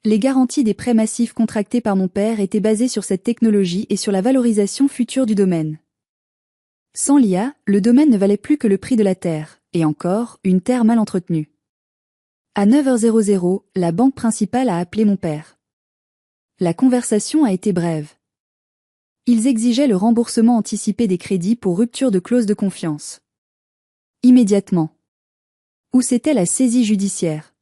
S1: Les garanties des prêts massifs contractés par mon père étaient basées sur cette technologie et sur la valorisation future du domaine. Sans l'IA, le domaine ne valait plus que le prix de la terre, et encore, une terre mal entretenue. À 9h00, la banque principale a appelé mon père. La conversation a été brève. Ils exigeaient le remboursement anticipé des crédits pour rupture de clause de confiance. Immédiatement. Où c'était la saisie judiciaire?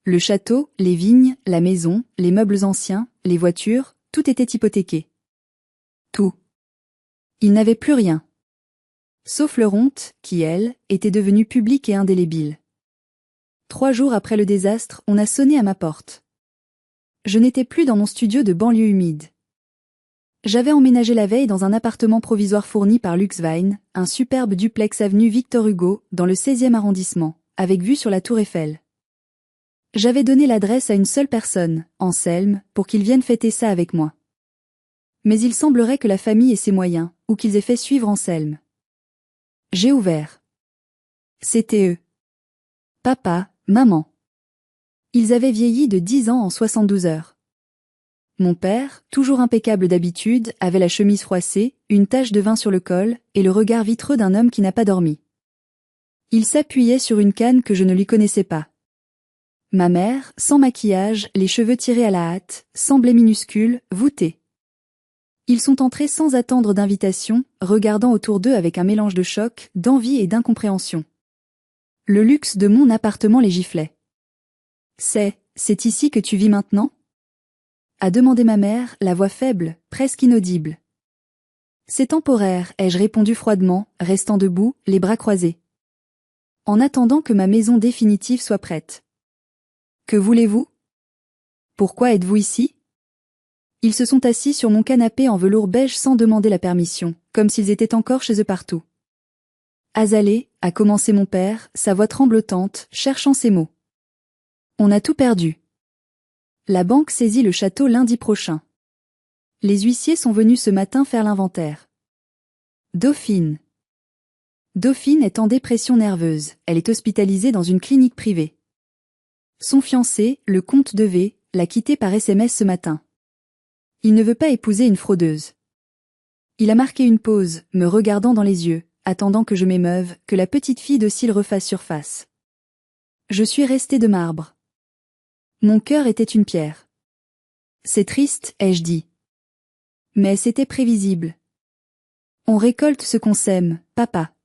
S1: Le château, les vignes, la maison, les meubles anciens, les voitures, tout était hypothéqué. Tout. Ils n'avaient plus rien. Sauf leur honte, qui, elle, était devenue publique et indélébile. 3 jours après le désastre, on a sonné à ma porte. Je n'étais plus dans mon studio de banlieue humide. J'avais emménagé la veille dans un appartement provisoire fourni par Luxvine, un superbe duplex avenue Victor Hugo, dans le 16e arrondissement, avec vue sur la Tour Eiffel. J'avais donné l'adresse à une seule personne, Anselme, pour qu'il vienne fêter ça avec moi. Mais il semblerait que la famille ait ses moyens, ou qu'ils aient fait suivre Anselme. J'ai ouvert. C'était eux. Papa, maman. Ils avaient vieilli de 10 ans en 72 heures. Mon père, toujours impeccable d'habitude, avait la chemise froissée, une tache de vin sur le col, et le regard vitreux d'un homme qui n'a pas dormi. Il s'appuyait sur une canne que je ne lui connaissais pas. Ma mère, sans maquillage, les cheveux tirés à la hâte, semblait minuscule, voûtée. Ils sont entrés sans attendre d'invitation, regardant autour d'eux avec un mélange de choc, d'envie et d'incompréhension. Le luxe de mon appartement les giflait. C'est ici que tu vis maintenant? A demandé ma mère, la voix faible, presque inaudible. C'est temporaire, ai-je répondu froidement, restant debout, les bras croisés. En attendant que ma maison définitive soit prête. Que voulez-vous? Pourquoi êtes-vous ici? Ils se sont assis sur mon canapé en velours beige sans demander la permission, comme s'ils étaient encore chez eux partout. Azalée, a commencé mon père, sa voix tremblotante, cherchant ses mots. On a tout perdu. La banque saisit le château lundi prochain. Les huissiers sont venus ce matin faire l'inventaire. Dauphine. Dauphine est en dépression nerveuse, elle est hospitalisée dans une clinique privée. Son fiancé, le comte de V, l'a quittée par SMS ce matin. Il ne veut pas épouser une fraudeuse. Il a marqué une pause, me regardant dans les yeux, attendant que je m'émeuve, que la petite fille docile refasse surface. Je suis restée de marbre. Mon cœur était une pierre. C'est triste, ai-je dit. Mais c'était prévisible. On récolte ce qu'on sème, papa.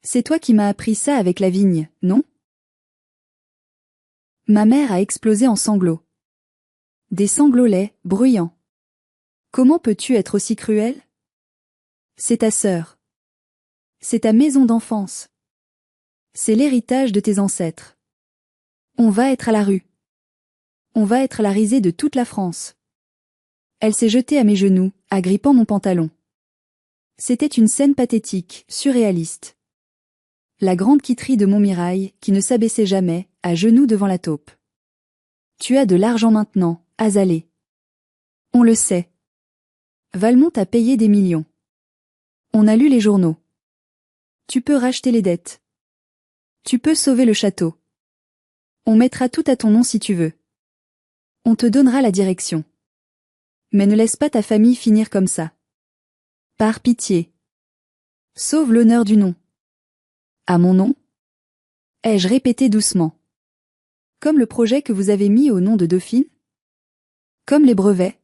S1: C'est toi qui m'as appris ça avec la vigne, non? Ma mère a explosé en sanglots. Des sanglots laids, bruyants. Comment peux-tu être aussi cruel? C'est ta sœur. C'est ta maison d'enfance. C'est l'héritage de tes ancêtres. On va être à la rue. On va être la risée de toute la France. Elle s'est jetée à mes genoux, agrippant mon pantalon. C'était une scène pathétique, surréaliste. La grande quitterie de Montmirail, qui ne s'abaissait jamais, à genoux devant la taupe. Tu as de l'argent maintenant, Azalée. On le sait. Valmont a payé des millions. On a lu les journaux. Tu peux racheter les dettes. Tu peux sauver le château. On mettra tout à ton nom si tu veux. On te donnera la direction. Mais ne laisse pas ta famille finir comme ça. Par pitié. Sauve l'honneur du nom. À mon nom? Ai-je répété doucement. Comme le projet que vous avez mis au nom de Dauphine? Comme les brevets?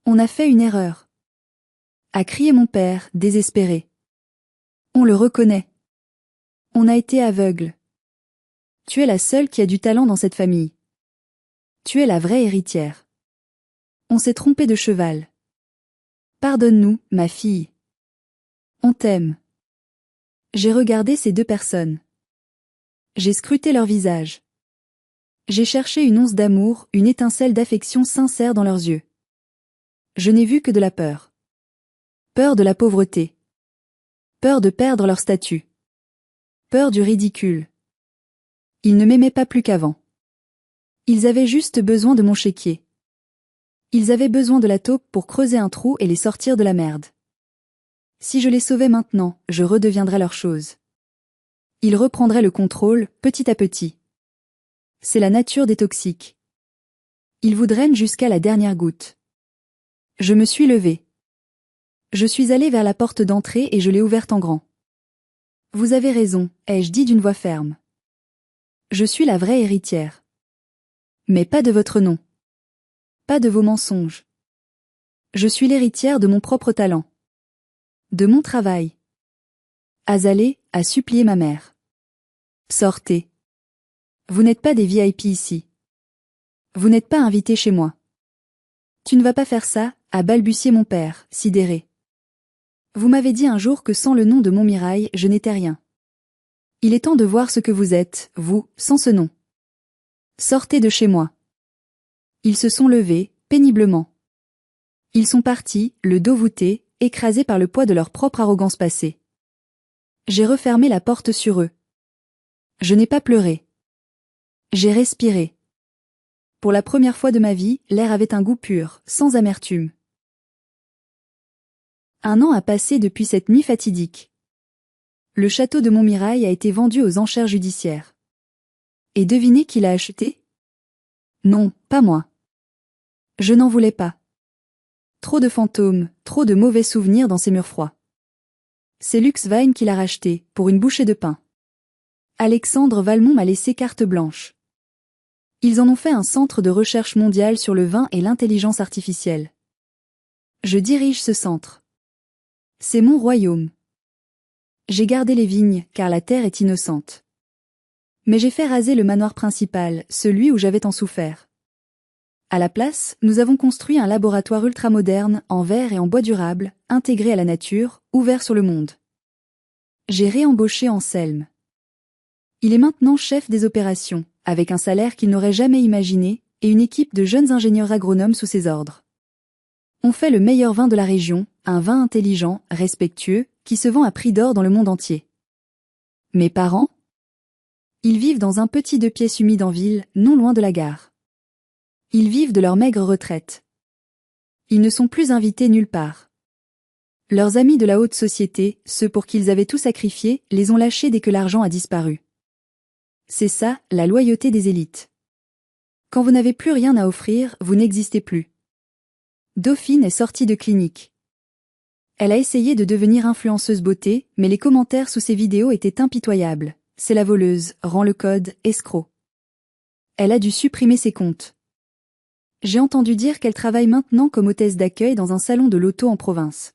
S1: On a fait une erreur. A crié mon père, désespéré. On le reconnaît. On a été aveugle. Tu es la seule qui a du talent dans cette famille. Tu es la vraie héritière. On s'est trompé de cheval. Pardonne-nous, ma fille. On t'aime. J'ai regardé ces 2 personnes. J'ai scruté leur visage. J'ai cherché une once d'amour, une étincelle d'affection sincère dans leurs yeux. Je n'ai vu que de la peur. Peur de la pauvreté. Peur de perdre leur statut. Peur du ridicule. Ils ne m'aimaient pas plus qu'avant. Ils avaient juste besoin de mon chéquier. Ils avaient besoin de la taupe pour creuser un trou et les sortir de la merde. Si je les sauvais maintenant, je redeviendrais leur chose. Il reprendrait le contrôle, petit à petit. C'est la nature des toxiques. Ils vous drainent jusqu'à la dernière goutte. Je me suis levée. Je suis allée vers la porte d'entrée et je l'ai ouverte en grand. Vous avez raison, ai-je dit d'une voix ferme. Je suis la vraie héritière. Mais pas de votre nom. Pas de vos mensonges. Je suis l'héritière de mon propre talent. De mon travail. Azalée a supplié ma mère. Sortez. Vous n'êtes pas des VIP ici. Vous n'êtes pas invité chez moi. Tu ne vas pas faire ça, a balbutié mon père, sidéré. Vous m'avez dit un jour que sans le nom de Montmirail, je n'étais rien. Il est temps de voir ce que vous êtes, vous, sans ce nom. Sortez de chez moi. Ils se sont levés, péniblement. Ils sont partis, le dos voûté, écrasés par le poids de leur propre arrogance passée. J'ai refermé la porte sur eux. Je n'ai pas pleuré. J'ai respiré. Pour la première fois de ma vie, l'air avait un goût pur, sans amertume. 1 an a passé depuis cette nuit fatidique. Le château de Montmirail a été vendu aux enchères judiciaires. Et devinez qui l'a acheté? Non, pas moi. Je n'en voulais pas. Trop de fantômes, trop de mauvais souvenirs dans ces murs froids. C'est Lux Vine qui l'a racheté, pour une bouchée de pain. Alexandre Valmont m'a laissé carte blanche. Ils en ont fait un centre de recherche mondiale sur le vin et l'intelligence artificielle. Je dirige ce centre. C'est mon royaume. J'ai gardé les vignes, car la terre est innocente. Mais j'ai fait raser le manoir principal, celui où j'avais tant souffert. À la place, nous avons construit un laboratoire ultramoderne, en verre et en bois durable, intégré à la nature, ouvert sur le monde. J'ai réembauché Anselme. Il est maintenant chef des opérations, avec un salaire qu'il n'aurait jamais imaginé, et une équipe de jeunes ingénieurs agronomes sous ses ordres. On fait le meilleur vin de la région, un vin intelligent, respectueux, qui se vend à prix d'or dans le monde entier. Mes parents? Ils vivent dans un petit 2 pièces humide en ville, non loin de la gare. Ils vivent de leur maigre retraite. Ils ne sont plus invités nulle part. Leurs amis de la haute société, ceux pour qui ils avaient tout sacrifié, les ont lâchés dès que l'argent a disparu. C'est ça, la loyauté des élites. Quand vous n'avez plus rien à offrir, vous n'existez plus. Dauphine est sortie de clinique. Elle a essayé de devenir influenceuse beauté, mais les commentaires sous ses vidéos étaient impitoyables. C'est la voleuse, rend le code, escroc. Elle a dû supprimer ses comptes. J'ai entendu dire qu'elle travaille maintenant comme hôtesse d'accueil dans un salon de l'auto en province.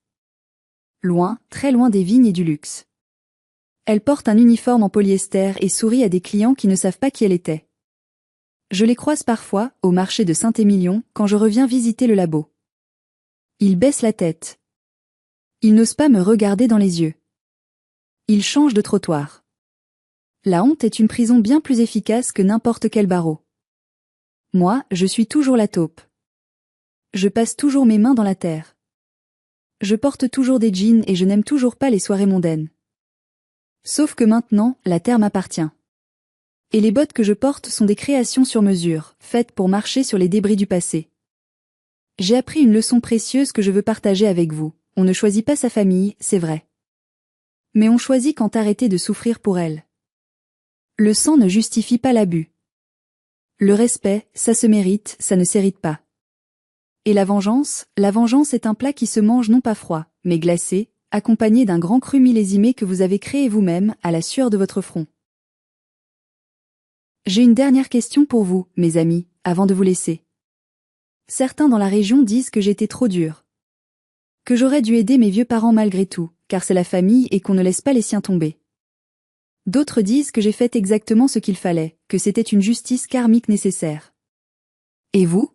S1: Loin, très loin des vignes et du luxe. Elle porte un uniforme en polyester et sourit à des clients qui ne savent pas qui elle était. Je les croise parfois, au marché de Saint-Émilion, quand je reviens visiter le labo. Ils baissent la tête. Ils n'osent pas me regarder dans les yeux. Ils changent de trottoir. La honte est une prison bien plus efficace que n'importe quel barreau. Moi, je suis toujours la taupe. Je passe toujours mes mains dans la terre. Je porte toujours des jeans et je n'aime toujours pas les soirées mondaines. Sauf que maintenant, la terre m'appartient. Et les bottes que je porte sont des créations sur mesure, faites pour marcher sur les débris du passé. J'ai appris une leçon précieuse que je veux partager avec vous. On ne choisit pas sa famille, c'est vrai. Mais on choisit quand arrêter de souffrir pour elle. Le sang ne justifie pas l'abus. Le respect, ça se mérite, ça ne s'hérite pas. Et la vengeance est un plat qui se mange non pas froid, mais glacé, accompagné d'un grand cru millésimé que vous avez créé vous-même, à la sueur de votre front. J'ai une dernière question pour vous, mes amis, avant de vous laisser. Certains dans la région disent que j'ai été trop dur. Que j'aurais dû aider mes vieux parents malgré tout, car c'est la famille et qu'on ne laisse pas les siens tomber. D'autres disent que j'ai fait exactement ce qu'il fallait, que c'était une justice karmique nécessaire. Et vous?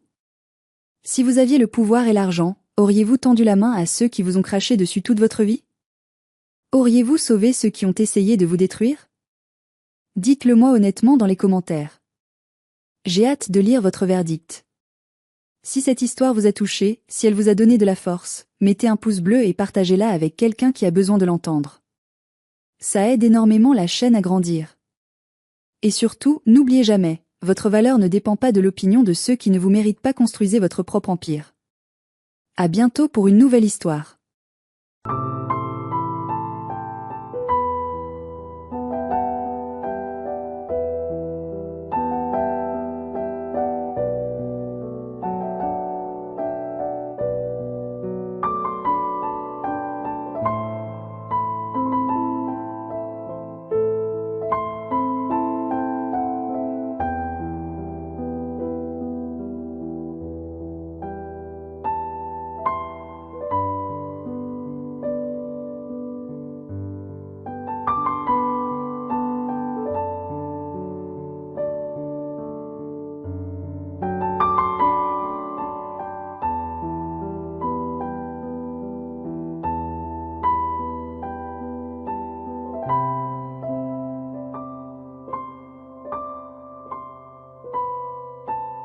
S1: Si vous aviez le pouvoir et l'argent, auriez-vous tendu la main à ceux qui vous ont craché dessus toute votre vie? Auriez-vous sauvé ceux qui ont essayé de vous détruire? Dites-le moi honnêtement dans les commentaires. J'ai hâte de lire votre verdict. Si cette histoire vous a touché, si elle vous a donné de la force, mettez un pouce bleu et partagez-la avec quelqu'un qui a besoin de l'entendre. Ça aide énormément la chaîne à grandir. Et surtout, n'oubliez jamais, votre valeur ne dépend pas de l'opinion de ceux qui ne vous méritent pas. Construisez votre propre empire. À bientôt pour une nouvelle histoire.